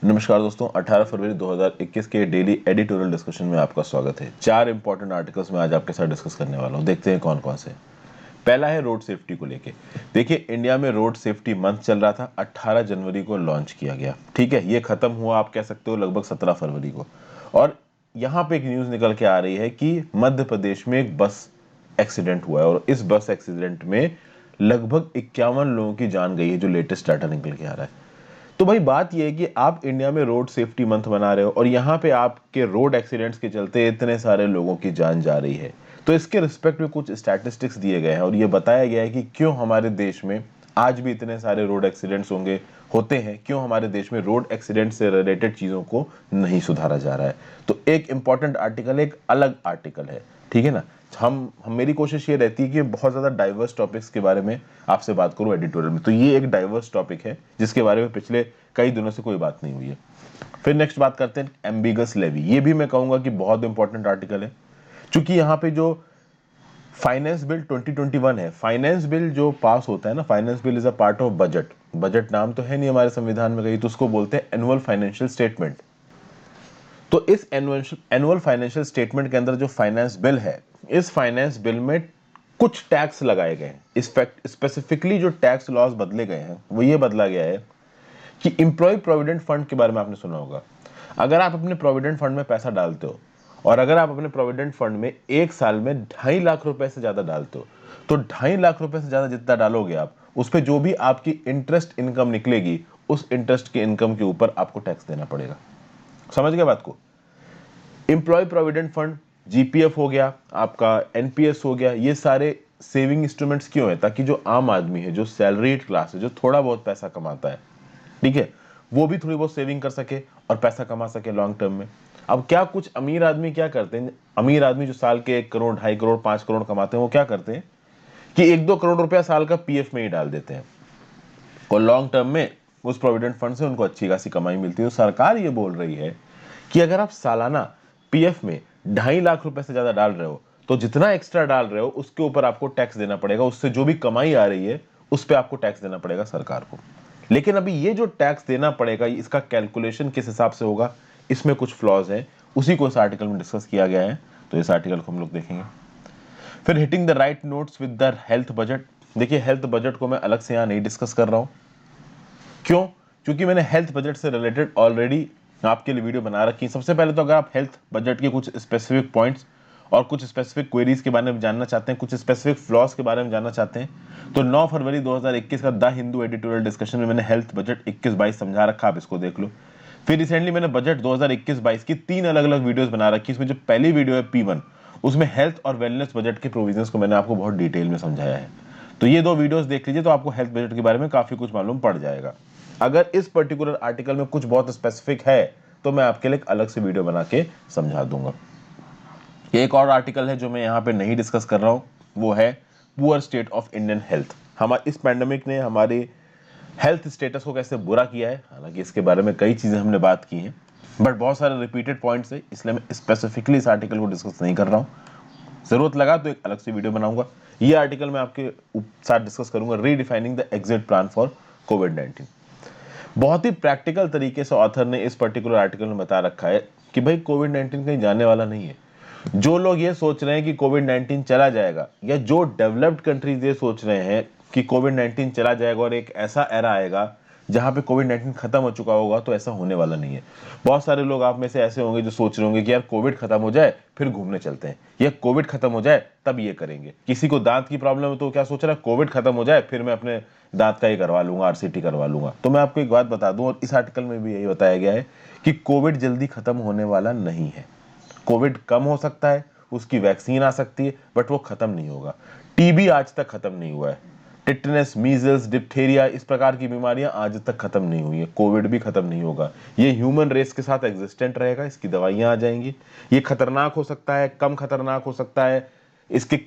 नमस्कार दोस्तों, 18 फरवरी 2021 के डेली एडिटोरियल डिस्कशन में आपका स्वागत है। 4 इंपॉर्टेंट आर्टिकल्स मैं आज आपके साथ डिस्कस करने वाला हूं। देखते हैं कौन कौन से। पहला है रोड सेफ्टी को लेके। देखिए, इंडिया में रोड सेफ्टी मंथ चल रहा था, 18 जनवरी को लॉन्च किया गया। ठीक है, ये खत्म हुआ आप कह सकते हो लगभग 17 फरवरी को। और यहाँ पे एक न्यूज निकल के आ रही है कि मध्य प्रदेश में एक बस एक्सीडेंट हुआ है और इस बस एक्सीडेंट में लगभग 51 लोगों की जान गई है, जो लेटेस्ट डाटा निकल के आ रहा है। तो भाई बात यह है कि आप इंडिया में रोड सेफ्टी मंथ मना रहे हो और यहाँ पे आपके रोड एक्सीडेंट्स के चलते इतने सारे लोगों की जान जा रही है। तो इसके रिस्पेक्ट में कुछ स्टैटिस्टिक्स दिए गए हैं और ये बताया गया है कि क्यों हमारे देश में आज भी इतने सारे रोड एक्सीडेंट्स होते हैं, क्यों हमारे देश में रोड एक्सीडेंट से रिलेटेड चीजों को नहीं सुधारा जा रहा है। तो एक इंपॉर्टेंट आर्टिकल, एक अलग आर्टिकल है, ठीक है ना। हम मेरी कोशिश ये रहती है कि बहुत ज्यादा डाइवर्स टॉपिक्स के बारे में आपसे बात करूं एडिटोरियल में। तो ये एक डाइवर्स टॉपिक है जिसके बारे में पिछले कई दिनों से कोई बात नहीं हुई है। फिर नेक्स्ट बात करते हैं एम्बिगस लेवी। ये भी मैं कहूंगा कि बहुत इंपॉर्टेंट आर्टिकल है, क्योंकि यहाँ पे जो फाइनेंस बिल 2021 है, फाइनेंस बिल जो पास होता है ना, finance bill is a part of budget. Budget नाम तो है नहीं हमारे संविधान में कहीं, तो उसको बोलते हैं एनुअल फाइनेंशियल स्टेटमेंट। तो इस एनुअल फाइनेंशियल स्टेटमेंट के अंदर जो फाइनेंस बिल है, इस फाइनेंस बिल में कुछ टैक्स लगाए गए हैं। इस फैक्ट स्पेसिफिकली जो टैक्स लॉज बदले गए हैं वो ये बदला गया है कि एम्प्लॉय प्रोविडेंट फंड के बारे में आपने सुना होगा। अगर आप अपने प्रोविडेंट फंड में पैसा डालते हो और अगर आप अपने प्रोविडेंट फंड में एक साल में 2.5 लाख रुपए से ज्यादा डालते हो, तो 2.5 लाख रुपए से ज्यादा जितना डालोगे आप, उस पर जो भी आपकी इंटरेस्ट इनकम निकलेगी, उस इंटरेस्ट की इनकम के ऊपर आपको टैक्स देना पड़ेगा। समझ गए बात को। एम्प्लॉय प्रोविडेंट फंड, जीपीएफ हो गया, आपका एनपीएस हो गया, ये सारे सेविंग इंस्ट्रूमेंट्स क्यों है? ताकि जो आम आदमी है, जो सैलरीड क्लास है, जो थोड़ा बहुत पैसा कमाता है, ठीक है, वो भी थोड़ी बहुत सेविंग कर सके और पैसा कमा सके लॉन्ग टर्म में। अब क्या कुछ अमीर आदमी क्या करते हैं, अमीर आदमी जो साल के 1 करोड़, 2.5 करोड़, 5 करोड़ कमाते हैं, वो क्या करते हैं कि 1-2 करोड़ रुपया साल का पीएफ में ही डाल देते हैं और लॉन्ग टर्म में उस प्रोविडेंट फंड से उनको अच्छी खासी कमाई मिलती है। तो सरकार ये बोल रही है कि अगर आप सालाना पीएफ में 2.5 लाख रुपए से ज्यादा डाल रहे हो, तो जितना एक्स्ट्रा डाल रहे हो उसके ऊपर आपको टैक्स देना पड़ेगा। उससे जो भी कमाई आ रही है उस पर आपको टैक्स देना पड़ेगा सरकार को। लेकिन अभी ये जो टैक्स देना पड़ेगा, इसका कैलकुलेशन किस हिसाब से होगा, इसमें कुछ फ्लॉज है, उसी को इस आर्टिकल में डिस्कस किया गया है। तो इस आर्टिकल को हम लोग देखेंगे। फिर hitting the right notes with the health budget. देखिए, हेल्थ बजट को मैं अलग से यहां नहीं डिस्कस कर रहा हूं। क्यों? क्योंकि मैंने हेल्थ बजट से रिलेटेड ऑलरेडी आपके लिए वीडियो बना रखी है। सबसे पहले तो अगर आप हेल्थ बजट के कुछ स्पेसिफिक पॉइंट्स और कुछ स्पेसिफिक क्वेरीज के बारे में जानना चाहते हैं, कुछ स्पेसिफिक फ्लॉज के बारे में जानना चाहते हैं, तो 9 फरवरी 2021 का द हिंदू एडिटोरियल डिस्कशन में मैंने हेल्थ बजट 21-22 समझा रखा, आप इसको देख लो। फिर रिसेंटली मैंने बजट 2021-22 की 3 अलग अलग वीडियोस बना रखी। इसमें जो पहली वीडियो है P1, उसमें हेल्थ और वेलनेस बजट के प्रोविजंस को मैंने आपको बहुत डिटेल में समझाया है। तो ये 2 वीडियोस देख लीजिए, तो आपको हेल्थ बजट के बारे में काफी कुछ मालूम पड़ जाएगा। अगर इस पर्टिकुलर आर्टिकल में कुछ बहुत स्पेसिफिक है तो मैं आपके लिए एक अलग से वीडियो बना के समझा दूंगा। एक और आर्टिकल है जो मैं यहाँ पे नहीं डिस्कस कर रहा हूँ, वो है poor state of Indian health. हमारे इस पैंडेमिक ने हमारे हेल्थ स्टेटस को कैसे बुरा किया है। हालांकि इसके बारे में कई चीजें हमने बात की हैं, बट बहुत सारे रिपीटेड पॉइंट्स है, इसलिए मैं स्पेसिफिकली इस आर्टिकल को डिस्कस नहीं कर रहा हूँ। जरूरत लगा तो एक अलग से वीडियो बनाऊंगा। ये आर्टिकल मैं आपके साथ डिस्कस करूंगा, redefining the exit plan for कोविड-19। बहुत ही प्रैक्टिकल तरीके से ऑथर ने इस पर्टिकुलर आर्टिकल में बता रखा है कि भाई कोविड-19 कहीं जाने वाला नहीं है। जो लोग ये सोच रहे हैं कि कोविड-19 चला जाएगा, या जो डेवलप्ड कंट्रीज ये सोच रहे हैं कि कोविड-19 चला जाएगा और एक ऐसा एरा आएगा जहां पे कोविड-19 खत्म हो चुका होगा, तो ऐसा होने वाला नहीं है। बहुत सारे लोग आप में से ऐसे होंगे जो सोच रहे होंगे कि यार कोविड खत्म हो जाए फिर घूमने चलते हैं, या कोविड खत्म हो जाए तब ये करेंगे। किसी को दांत की प्रॉब्लम है तो क्या सोच रहा है, कोविड खत्म हो जाए फिर मैं अपने दांत का ही करवा लूंगा, आरसीटी करवा लूंगा। तो मैं आपको एक बात बता दूं, और इस आर्टिकल में भी यही बताया गया है कि कोविड जल्दी खत्म होने वाला नहीं है। कोविड कम हो सकता है, उसकी वैक्सीन आ सकती है, बट वो खत्म नहीं होगा। टीबी आज तक खत्म नहीं हुआ है। टिटनेस, मीजल्स, डिप्थेरिया, इस प्रकार की बीमारियां आज तक खत्म नहीं हुई है। कोविड भी खत्म नहीं होगा। ये ह्यूमन रेस के साथ एग्जिस्टेंट रहेगा, इसकी दवाइयां आ जाएंगी। ये खतरनाक हो सकता है, कम खतरनाक हो सकता है, इसके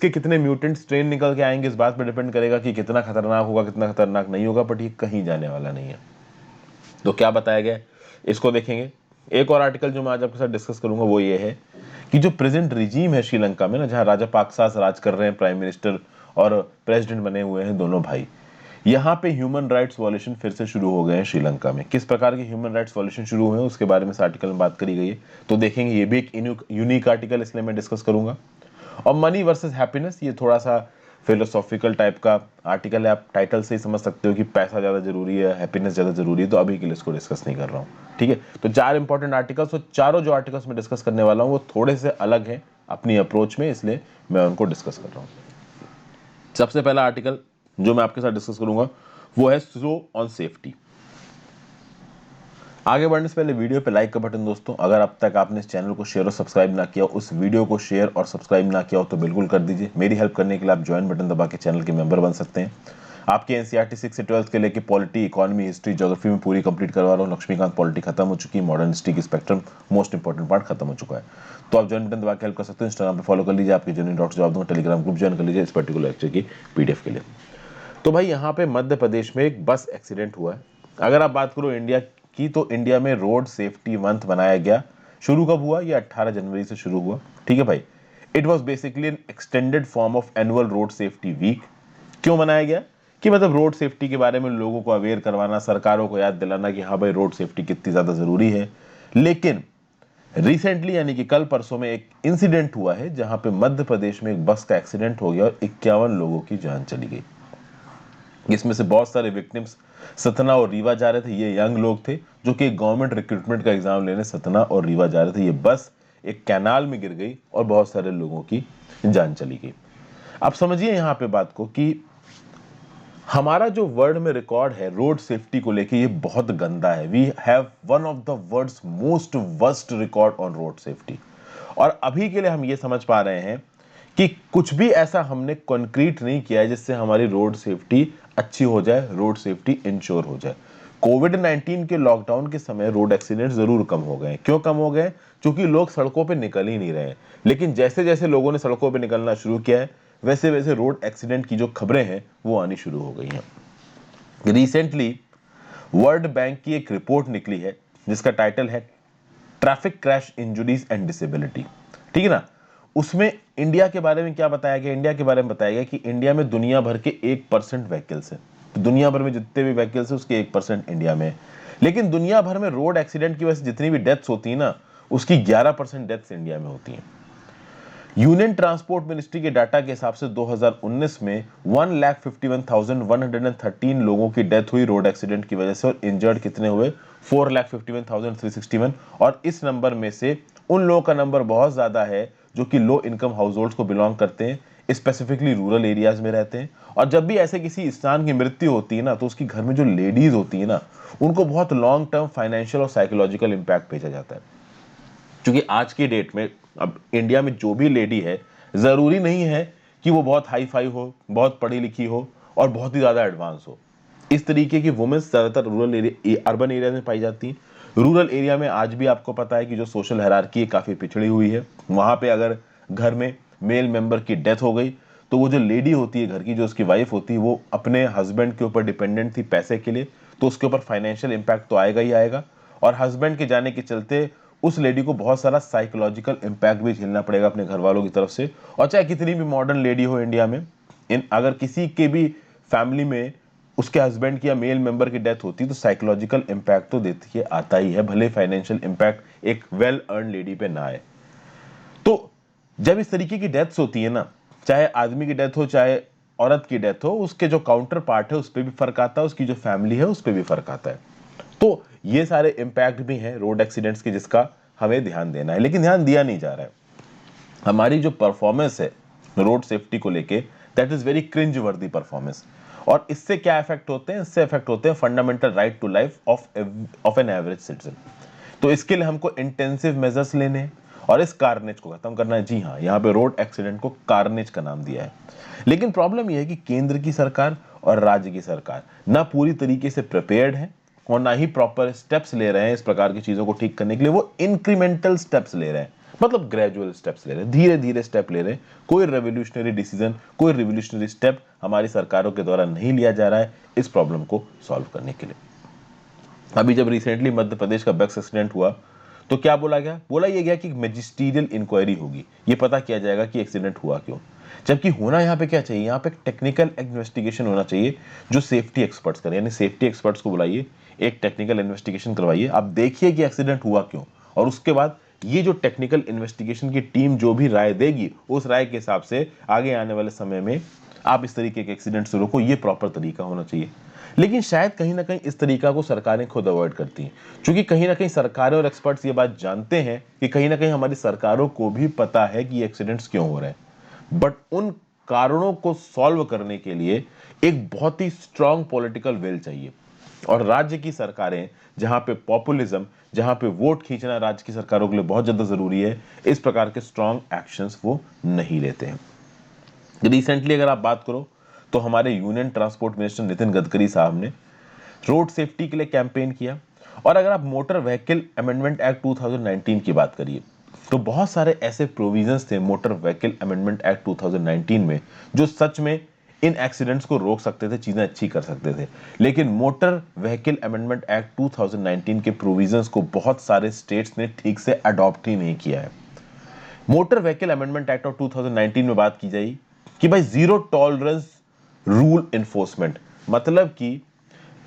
कितने म्यूटेंट स्ट्रेन निकल के आएंगे, इस बात पर डिपेंड करेगा कि कितना खतरनाक होगा, कितना खतरनाक नहीं होगा, बट ये कहीं जाने वाला नहीं है। तो क्या बताया गया है, इसको देखेंगे। एक और आर्टिकल जो मैं आज आपके साथ डिस्कस करूंगा वो ये है कि जो प्रेजेंट रिजीम है श्रीलंका में ना, जहां राजा पाक्सास राज कर रहे हैं, प्राइम मिनिस्टर और प्रेसिडेंट बने हुए हैं दोनों भाई, यहाँ पे ह्यूमन राइट्स वॉल्यूशन फिर से शुरू हो गए हैं श्रीलंका में। किस प्रकार के ह्यूमन राइट्स वॉल्यूशन शुरू हुए हैं उसके बारे में इस आर्टिकल में बात करी गई है, तो देखेंगे। ये भी एक यूनिक आर्टिकल इसलिए मैं डिस्कस करूंगा। और मनी वर्सेस हैप्पीनेस, ये थोड़ा सा फिलोसॉफिकल टाइप का आर्टिकल है। आप टाइटल से ही समझ सकते हो कि पैसा ज़्यादा जरूरी है, हैप्पीनेस ज़्यादा जरूरी है, तो अभी के लिए इसको डिस्कस नहीं कर रहा हूँ, ठीक है। तो 4 इंपॉर्टेंट आर्टिकल्स, और चारों जो आर्टिकल्स मैं डिस्कस करने वाला हूँ वो थोड़े से अलग हैं अपनी अप्रोच में, इसलिए मैं उनको डिस्कस कर रहा हूँ। सबसे पहला आर्टिकल जो मैं आपके साथ डिस्कस करूंगा वो है स्लो ऑन सेफ्टी। आगे बढ़ने से पहले वीडियो पे लाइक का बटन दोस्तों, अगर अब तक आपने इस चैनल को शेयर और सब्सक्राइब ना किया, उस वीडियो को शेयर और सब्सक्राइब ना किया हो तो बिल्कुल कर दीजिए। मेरी हेल्प करने के लिए आप ज्वाइन बटन दबा के चैनल के मेंबर बन सकते हैं। आपके एनसीईआरटी 6 से 12 के लेके पॉलिटी, इकोनॉमी, हिस्ट्री, ज्योग्राफी में पूरी कंप्लीट करवा रहा हूँ। लक्ष्मीकांत पॉलिटी खत्म हो चुकी है, मॉडर्न हिस्ट्री की स्पेक्ट्रम मोस्ट इंपॉर्टेंट पार्ट खत्म हो चुका है। तो आप ज्वाइन बटन दबा के हेल्प कर सकते हो। इंस्टाग्राम पे फॉलो कर लीजिए, आपके जेन्युइन डाउट्स जवाब दूंगा। टेलीग्राम ग्रुप ज्वाइन कर लीजिए इस पर्टिकुलर लेक्चर की पीडीएफ के लिए। तो भाई यहाँ पे मध्य प्रदेश में एक बस एक्सीडेंट हुआ है। अगर आप बात करो इंडिया की, तो इंडिया में रोड सेफ्टी मंथ मनाया गया। शुरू कब हुआ? ये 18 जनवरी से शुरू हुआ, ठीक है भाई। It was basically an extended form of annual road safety week. क्यों मनाया गया? कि मतलब रोड सेफ्टी के बारे में लोगों को अवेयर करवाना, सरकारों को याद दिलाना कि हाँ भाई रोड सेफ्टी कितनी ज्यादा जरूरी है। लेकिन रिसेंटली यानी कि कल परसों में एक इंसिडेंट हुआ है जहां पे मध्य प्रदेश में एक बस का एक्सीडेंट हो गया और 51 लोगों की जान चली गई। इसमें से बहुत सारे विक्टिम्स सतना और रीवा जा रहे थे। ये यंग लोग थे जो कि गवर्नमेंट रिक्रूटमेंट का एग्जाम लेने सतना और रीवा जा रहे थे। ये बस एक कैनाल में गिर गई और बहुत सारे लोगों की जान चली गई। आप समझिए यहाँ पे बात को कि हमारा जो वर्ल्ड में रिकॉर्ड है रोड सेफ्टी को लेके, ये बहुत गंदा है। We have one of the world's most worst record on road safety. और अभी के लिए हम ये समझ पा रहे हैं कि कुछ भी ऐसा हमने कॉन्क्रीट नहीं किया है जिससे हमारी रोड सेफ्टी अच्छी हो जाए, रोड सेफ्टी इंश्योर हो जाए। कोविड-19 के लॉकडाउन के समय रोड एक्सीडेंट जरूर कम हो गए। क्यों कम हो गए? क्योंकि लोग सड़कों पे निकल ही नहीं रहे हैं। लेकिन जैसे जैसे लोगों ने सड़कों पे निकलना शुरू किया है, वैसे वैसे रोड एक्सीडेंट की जो खबरें हैं वो आनी शुरू हो गई हैं। रिसेंटली वर्ल्ड बैंक की एक रिपोर्ट निकली है जिसका टाइटल है traffic crash injuries and disability, ठीक है ना। उसमें इंडिया के बारे में क्या बताया गया? इंडिया के बारे में बताया गया कि इंडिया में दुनिया भर के 1% व्हीकल्स है। दुनिया भर में जितने भी व्हीकल्स है उसके 1% इंडिया में है। लेकिन दुनिया भर में रोड एक्सीडेंट की वजह से जितनी भी डेथ्स होती है ना, उसकी 11% डेथ्स इंडिया में होती हैं। यूनियन ट्रांसपोर्ट मिनिस्ट्री के डाटा के हिसाब से 2019 में 1,51,113 लोगों की डेथ हुई रोड एक्सीडेंट की वजह से, और इंजर्ड कितने हुए? 4,51,361। और इस नंबर में से उन लोगों का नंबर बहुत ज्यादा है जो कि लो इनकम हाउस होल्ड को बिलोंग करते हैं, स्पेसिफिकली रूरल एरियाज में रहते हैं। और जब भी ऐसे किसी इंसान की मृत्यु होती है ना, तो उसकी घर में जो लेडीज होती है ना, उनको बहुत लॉन्ग टर्म फाइनेंशियल और साइकोलॉजिकल इंपैक्ट भेजा जाता है। क्योंकि आज की डेट में अब इंडिया में जो भी लेडी है, जरूरी नहीं है कि वो बहुत हाई फाई हो, बहुत पढ़ी लिखी हो और बहुत ही ज्यादा एडवांस हो। इस तरीके की वुमेन्स ज्यादातर रूरल एरिया, अर्बन एरिया में पाई जाती हैं। रूरल एरिया में आज भी आपको पता है कि जो सोशल हायरार्की है काफी पिछड़ी हुई है। वहां पे अगर घर में मेल मेंबर की डेथ हो गई, तो वो जो लेडी होती है घर की, जो उसकी वाइफ होती है, वो अपने हस्बैंड के ऊपर डिपेंडेंट थी पैसे के लिए, तो उसके ऊपर फाइनेंशियल इंपैक्ट तो आएगा ही आएगा। और हस्बैंड के जाने के चलते उस लेडी को बहुत सारा साइकोलॉजिकल इंपैक्ट भी झेलना पड़ेगा अपने घर वालों की तरफ से। और चाहे कितनी भी मॉडर्न लेडी हो इंडिया में, अगर किसी के भी फैमिली में उसके हस्बैंड की या मेल मेंबर की डेथ होती है, तो साइकोलॉजिकल इंपैक्ट तो देखिए आता ही है, भले फाइनेंशियल इंपैक्ट एक वेल अर्न लेडी पे ना आए। तो जब इस तरीके की डेथ्स होती है ना, चाहे आदमी की डेथ हो चाहे औरत की डेथ हो, उसके जो काउंटर पार्ट है उस पर भी फर्क आता है, उसकी जो फैमिली है उस पर भी फर्क आता है। तो ये सारे इंपैक्ट भी हैं रोड एक्सीडेंट्स के, जिसका हमें ध्यान देना है, लेकिन ध्यान दिया नहीं जा रहा है। हमारी जो परफॉर्मेंस है रोड सेफ्टी को लेके, दैट इज वेरी क्रिंज वर्दी परफॉर्मेंस। और इससे क्या इफेक्ट होते हैं? इससे इफेक्ट होते हैं fundamental right to life of an average citizen. तो इसके लिए हमको इंटेंसिव मेजर्स लेने हैं और इस कार्नेज को खत्म करना है। जी हाँ, यहाँ पे रोड एक्सीडेंट को कार्नेज का नाम दिया है। लेकिन प्रॉब्लम यह है कि केंद्र की सरकार और राज्य की सरकार ना पूरी तरीके से प्रिपेयर्ड है और ना ही प्रॉपर स्टेप्स ले रहे हैं इस प्रकार की चीजों को ठीक करने के लिए। वो इंक्रीमेंटल स्टेप्स ले रहे हैं, मतलब ग्रेजुअल स्टेप्स ले रहे हैं, धीरे धीरे स्टेप ले रहे हैं। कोई रेवोल्यूशनरी डिसीजन, कोई रिवोल्यूशनरी स्टेप हमारी सरकारों के द्वारा नहीं लिया जा रहा है इस प्रॉब्लम को सॉल्व करने के लिए। अभी जब रिसेंटली मध्य प्रदेश का बस एक्सीडेंट हुआ, तो क्या बोला गया? बोला यह गया कि मैजिस्ट्रियल इंक्वायरी होगी, ये पता किया जाएगा कि एक्सीडेंट हुआ क्यों। जबकि होना यहाँ पे क्या चाहिए, यहाँ पे टेक्निकल इन्वेस्टिगेशन होना चाहिए जो सेफ्टी एक्सपर्ट्स करें, यानी सेफ्टी एक्सपर्ट्स को बुलाइए, एक टेक्निकल इन्वेस्टिगेशन करवाइए, आप देखिए कि एक्सीडेंट हुआ क्यों, और उसके बाद ये जो टेक्निकल इन्वेस्टिगेशन की टीम जो भी राय देगी उस राय के हिसाब से आगे आने वाले समय में आप इस तरीके के एक्सीडेंट से रोको, ये प्रॉपर तरीका होना चाहिए। लेकिन शायद कहीं ना कहीं इस तरीका को सरकारें खुद अवॉइड करती हैं, क्योंकि कहीं ना कहीं सरकारें और एक्सपर्ट्स ये बात जानते हैं कि कहीं ना कहीं हमारी सरकारों को भी पता है कि ये एक्सीडेंट्स क्यों हो रहे हैं, बट उन कारणों को सॉल्व करने के लिए एक बहुत ही स्ट्रांग पॉलिटिकल विल चाहिए। और राज्य की सरकारें, जहां पे पॉपुलिज्म, जहां पे वोट खींचना राज्य की सरकारों के लिए बहुत ज्यादा जरूरी है, इस प्रकार के स्ट्रांग एक्शंस वो नहीं लेते हैं। रिसेंटली अगर आप बात करो तो हमारे union transport minister Nitin Gadkari साहब ने रोड सेफ्टी के लिए कैंपेन किया। और अगर आप मोटर व्हीकल अमेंडमेंट एक्ट 2019 की बात करिए तो बहुत सारे ऐसे प्रोविजंस थे मोटर व्हीकल अमेंडमेंट एक्ट 2019 में जो सच में इन एक्सीडेंट्स को रोक सकते थे, चीजें अच्छी कर सकते थे। लेकिन मोटर व्हीकल अमेंडमेंट एक्ट 2019 के प्रोविजंस को बहुत सारे स्टेट्स ने ठीक से अडॉप्ट ही नहीं किया है। Motor vehicle amendment act of 2019 में बात की जाएगी कि भाई जीरो टॉलरेंस रूल इन्फोर्समेंट, मतलब कि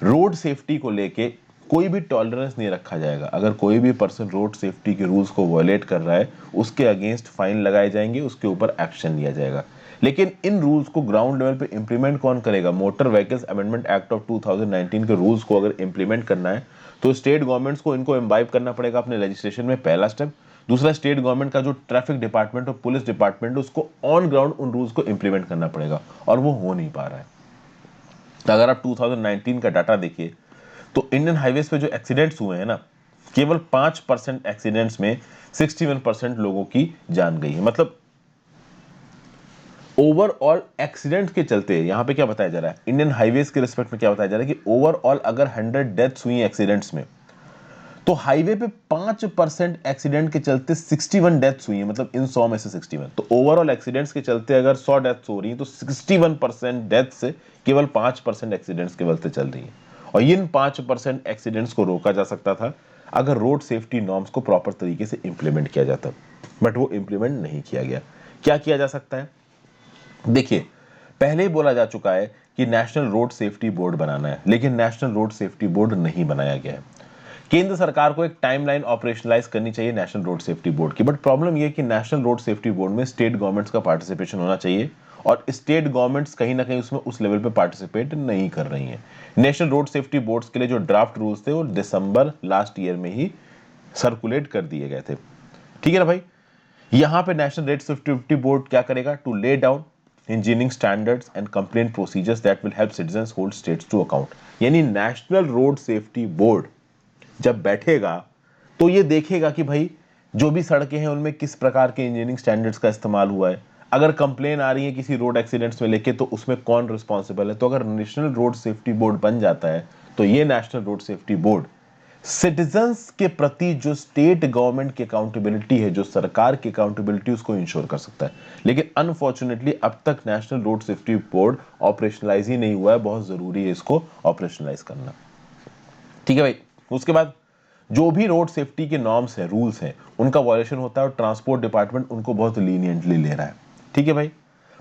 रोड सेफ्टी को लेके कोई भी टॉलरेंस नहीं रखा जाएगा। अगर कोई भी पर्सन रोड सेफ्टी के रूल्स को वायलेट कर रहा है उसके अगेंस्ट फाइन लगाए जाएंगे, उसके ऊपर एक्शन लिया जाएगा। लेकिन इन रूल्स को ग्राउंड लेवल पे इंप्लीमेंट कौन करेगा? Motor vehicles amendment act of 2019 के रूल्स को अगर इंप्लीमेंट करना है तो स्टेट गवर्नमेंट्स को इनको इम्बाइब करना पड़ेगा अपने लेजिस्लेशन में, पहला स्टेप। दूसरा, स्टेट गवर्नमेंट का जो ट्रैफिक डिपार्टमेंट और पुलिस डिपार्टमेंट उसको ऑन ग्राउंड उन रूल्स को इंप्लीमेंट करना पड़ेगा, और वो हो नहीं पा रहा है। तो अगर आप 2019 का डाटा देखिए तो इंडियन हाईवेज पे जो एक्सीडेंट्स हुए हैं ना, केवल 5% एक्सीडेंट्स में 61% लोगों की जान गई है। मतलब ओवरऑल एक्सीडेंट के चलते यहां पे क्या बताया जा रहा है, इंडियन हाईवेज के रिस्पेक्ट में क्या बताया जा रहा है कि ओवरऑल अगर 100 डेथ्स हुई एक्सीडेंट्स में तो हाईवे पे 5% एक्सीडेंट के चलते 61 डेथ्स हुई है। मतलब इन 100 में से 61, तो ओवरऑल एक्सीडेंट्स के चलते अगर 100 डेथ्स हो रही है तो 61% डेथ्स से केवल 5% एक्सीडेंट्स के चलते चल रही है। और इन 5% एक्सीडेंट्स को रोका जा सकता था अगर रोड सेफ्टी नॉर्म्स को प्रॉपर तरीके से इंप्लीमेंट किया जाता, बट वो इंप्लीमेंट नहीं किया गया। क्या किया जा सकता है? देखिए, पहले ही बोला जा चुका है कि नेशनल रोड सेफ्टी बोर्ड बनाना है, लेकिन नेशनल रोड सेफ्टी बोर्ड नहीं बनाया गया है। केंद्र सरकार को एक टाइमलाइन ऑपरेशनलाइज करनी चाहिए नेशनल रोड सेफ्टी बोर्ड की, बट प्रॉब्लम यह है कि नेशनल रोड सेफ्टी बोर्ड में स्टेट गवर्नमेंट्स का पार्टिसिपेशन होना चाहिए, और स्टेट गवर्नमेंट्स कहीं ना कहीं उसमें उस लेवल पे पार्टिसिपेट नहीं कर रही हैं। नेशनल रोड सेफ्टी बोर्ड्स के लिए जो ड्राफ्ट रूल्स थे वो दिसंबर लास्ट ईयर में ही सर्कुलेट कर दिए गए थे। ठीक है ना भाई? यहां पे नेशनल रोड सेफ्टी बोर्ड क्या करेगा? To lay down engineering standards and complaint procedures that will help citizens hold states to account. यानी नेशनल रोड सेफ्टी बोर्ड जब बैठेगा तो ये देखेगा कि भाई जो भी सड़कें हैं उनमें किस प्रकार के इंजीनियरिंग स्टैंडर्ड्स का इस्तेमाल हुआ है। अगर कंप्लेन आ रही है किसी रोड एक्सीडेंट्स में लेके तो उसमें कौन रिस्पॉन्सिबल है। तो अगर नेशनल रोड सेफ्टी बोर्ड बन जाता है तो ये national road safety board citizens के प्रति जो स्टेट गवर्नमेंट की अकाउंटेबिलिटी है, जो सरकार की अकाउंटेबिलिटी, उसको इंश्योर कर सकता है। लेकिन अनफॉर्चुनेटली अब तक national road safety board operationalise ही नहीं हुआ है। बहुत जरूरी है इसको ऑपरेशनलाइज करना। ठीक है भाई? उसके बाद जो भी रोड सेफ्टी के नॉर्म्स हैं, रूल्स हैं, उनका वायलेशन होता है और ट्रांसपोर्ट डिपार्टमेंट उनको बहुत लीनियंटली ले रहा है। ठीक है भाई?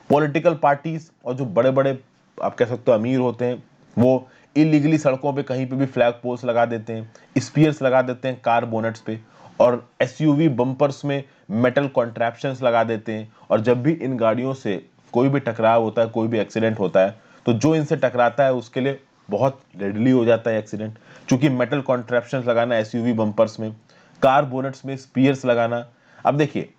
पॉलिटिकल पार्टीज और जो बड़े बड़े आप कह सकते हो अमीर होते हैं, वो इलीगली सड़कों पे कहीं पे भी फ्लैग पोल्स लगा देते हैं, स्पीयर्स लगा देते हैं कार बोनेट्स पे, और एसयूवी बम्पर्स में मेटल कॉन्ट्रैप्शंस लगा देते हैं। और जब भी इन गाड़ियों से कोई भी टकराव होता है, कोई भी एक्सीडेंट होता है, तो जो इनसे टकराता है उसके लिए बहुत रेडली हो जाता है एक्सीडेंट, क्योंकि मेटल कॉन्ट्रैप्शंस लगाना एसयूवी बम्पर्स में, कार बोनेट्स में स्पीयर्स लगाना। अब देखिए,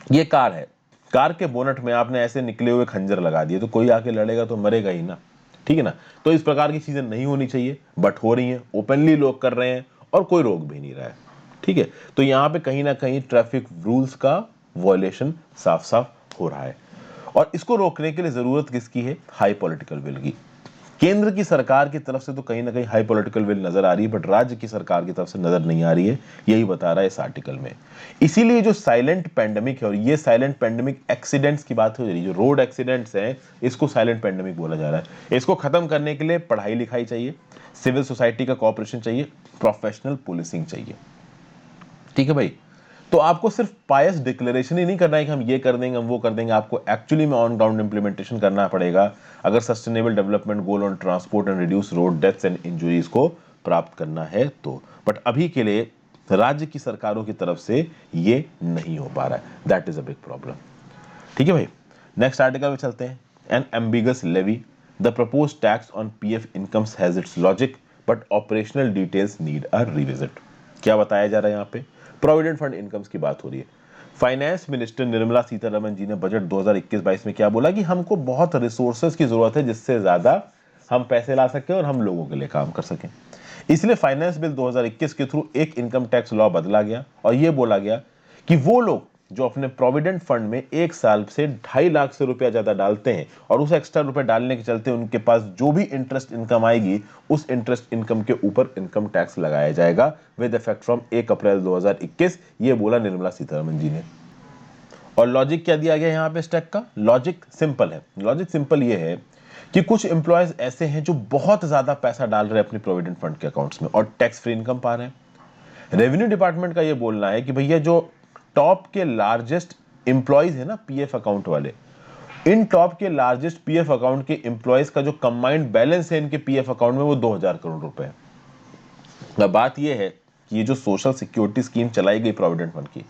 ये कार है, कार के बोनट में आपने ऐसे निकले हुए खंजर लगा दिए तो कोई आके लड़ेगा तो मरेगा ही ना। ठीक है ना? तो इस प्रकार की चीजें नहीं होनी चाहिए, बट हो रही हैं, ओपनली लोग कर रहे हैं और कोई रोक भी नहीं रहा है। ठीक है? तो यहां पे कहीं ना कहीं ट्रैफिक रूल्स का वॉयलेशन साफ साफ हो रहा है, और इसको रोकने के लिए जरूरत किसकी है? हाई पॉलिटिकल विल की। केंद्र की सरकार की तरफ से तो कहीं ना कहीं हाई पॉलिटिकल विल नजर आ रही है, बट राज्य की सरकार की तरफ से नजर नहीं आ रही है। यही बता रहा है इस आर्टिकल में। इसीलिए जो साइलेंट पैंडेमिक है, और ये साइलेंट पैंडेमिक एक्सीडेंट्स की बात हो रही है, जो रोड एक्सीडेंट्स हैं, इसको साइलेंट पैंडेमिक बोला जा रहा है। इसको खत्म करने के लिए पढ़ाई लिखाई चाहिए, सिविल सोसाइटी का कॉपरेशन चाहिए, प्रोफेशनल पुलिसिंग चाहिए। ठीक है भाई? तो आपको सिर्फ पायस डिक्लेरेशन ही नहीं करना है कि हम ये कर देंगे, हम वो कर देंगे, आपको एक्चुअली में ऑन ग्राउंड इंप्लीमेंटेशन करना पड़ेगा अगर sustainable development goal on transport and reduce road deaths and injuries को प्राप्त करना है तो। बट अभी के लिए राज्य की सरकारों की तरफ से ये नहीं हो पा रहा है, that is a big problem. ठीक है भाई, नेक्स्ट आर्टिकल में चलते हैं। An ambiguous levy, the proposed tax on PF incomes has its logic but operational details need a revisit. क्या बताया जा रहा है यहाँ पे? प्रोविडेंट फंड इनकम्स की बात हो रही है। फाइनेंस मिनिस्टर निर्मला सीतारमण जी ने बजट 2021-22 में क्या बोला कि हमको बहुत रिसोर्सेज की जरूरत है जिससे ज्यादा हम पैसे ला सकें और हम लोगों के लिए काम कर सकें। इसलिए फाइनेंस बिल 2021 के थ्रू एक इनकम टैक्स लॉ बदला गया और यह बोला गया कि वो लोग जो अपने प्रोविडेंट फंड में एक साल से 2.5 लाख से रुपया ज्यादा डालते हैं और उस एक्स्ट्रा रुपए डालने के चलते उनके पास जो भी इंटरेस्ट इनकम आएगी उस इंटरेस्ट इनकम के ऊपर इनकम टैक्स लगाया जाएगा विद इफेक्ट फ्रॉम 1 अप्रैल 2021। ये बोला निर्मला सीतारमण जी ने। और लॉजिक क्या दिया गया यहाँ पे स्टेप का? लॉजिक सिंपल है। लॉजिक सिंपल ये है कि कुछ एम्प्लॉयज ऐसे हैं जो बहुत ज्यादा पैसा डाल रहे हैं अपने प्रोविडेंट फंड के अकाउंट्स में और टैक्स फ्री इनकम पा रहे हैं। रेवेन्यू डिपार्टमेंट का ये बोलना है कि भैया जो टॉप के लार्जेस्ट एम्प्लॉयज है ना पीएफ अकाउंट वाले, इन टॉप के लार्जेस्ट पीएफ अकाउंट के एम्प्लॉयज का जो कंबाइंड बैलेंस है इनके पीएफ अकाउंट में वो 2000 करोड़ रुपए है। अब बात यह है कि ये जो सोशल सिक्योरिटी स्कीम चलाई गई प्रोविडेंट फंड की,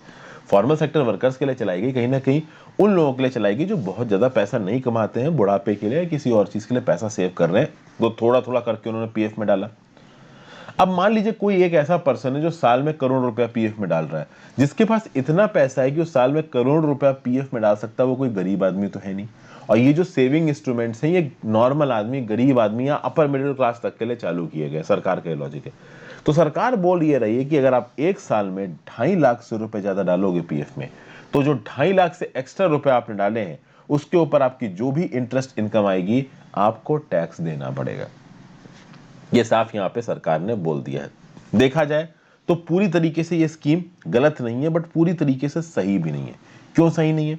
फॉर्मल सेक्टर वर्कर्स के लिए चलाई गई, कहीं ना कहीं उन लोगों के लिए चलाई गई जो बहुत ज्यादा पैसा नहीं कमाते हैं, बुढ़ापे के लिए किसी और चीज के लिए पैसा सेव कर रहे हैं, तो थोड़ा थोड़ा करके उन्होंने पीएफ में डाला। अब मान लीजिए कोई एक ऐसा पर्सन है जो साल में करोड़ रुपया पीएफ में डाल रहा है, जिसके पास इतना पैसा है कि वो साल में करोड़ रुपया पीएफ में डाल सकता है, वो कोई गरीब आदमी तो है नहीं। और ये जो सेविंग इंस्ट्रूमेंट्स हैं ये नॉर्मल आदमी, गरीब आदमी या अपर मिडिल क्लास तक के लिए चालू किए गए, सरकार के लॉजिक है। तो सरकार बोल ये रही है कि अगर आप एक साल में 2.5 लाख से रुपए ज्यादा डालोगे पीएफ में, तो जो 2.5 लाख से एक्स्ट्रा रुपए आपने डाले हैं उसके ऊपर आपकी जो भी इंटरेस्ट इनकम आएगी आपको टैक्स देना पड़ेगा। ये साफ यहां पे सरकार ने बोल दिया है। देखा जाए तो पूरी तरीके से ये स्कीम गलत नहीं है बट पूरी तरीके से सही भी नहीं है। क्यों सही नहीं है?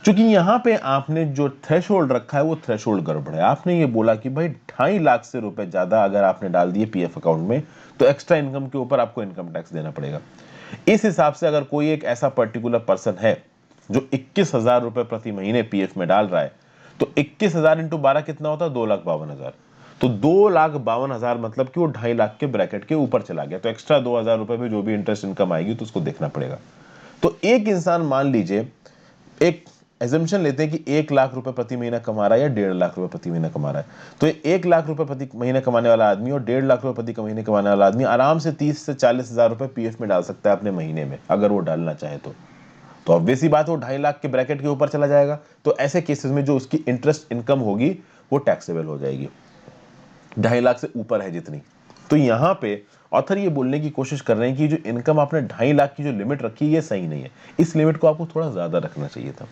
क्योंकि यहां पे आपने जो थ्रेशोल्ड रखा है वो थ्रेशोल्ड गड़बड़ है। आपने ये बोला कि भाई 2.5 लाख से रुपए ज्यादा अगर आपने डाल दिए पीएफ अकाउंट में तो एक्स्ट्रा इनकम के ऊपर आपको इनकम टैक्स देना पड़ेगा। इस हिसाब से अगर कोई एक ऐसा पर्टिकुलर पर्सन है जो 21,000 रुपए प्रति महीने पीएफ में डाल रहा है, तो 21,000 इंटू 12 कितना होता है? 2,52,000। तो 2,52,000 मतलब कि वो 2.5 लाख के ब्रैकेट के ऊपर चला गया। तो एक्स्ट्रा 2,000 रुपए में जो भी इंटरेस्ट इनकम आएगी तो उसको देखना पड़ेगा। तो एक इंसान मान लीजिए, एक एजम्पशन लेते हैं कि 1 लाख रुपए प्रति महीना कमा रहा है या 1.5 लाख रुपए प्रति महीना कमा रहा है, तो 1 लाख रुपए प्रति महीने कमाने वाला आदमी और 1.5 लाख रुपए प्रति महीने कमाने वाला आदमी आराम से 30 से 40,000 रुपए पीएफ में डाल सकता है अपने महीने में, अगर वो डालना चाहे तो ऑब्वियस ही बात है वो 2.5 लाख के ब्रैकेट के ऊपर चला जाएगा। तो ऐसे केसेस में जो उसकी इंटरेस्ट इनकम होगी वो टैक्सेबल हो जाएगी, 2.5 लाख से ऊपर है जितनी। तो यहां पे ऑथर ये बोलने की कोशिश कर रहे हैं कि जो इनकम आपने 2.5 लाख की जो लिमिट रखी है ये सही नहीं है, इस लिमिट को आपको थोड़ा ज्यादा रखना चाहिए था।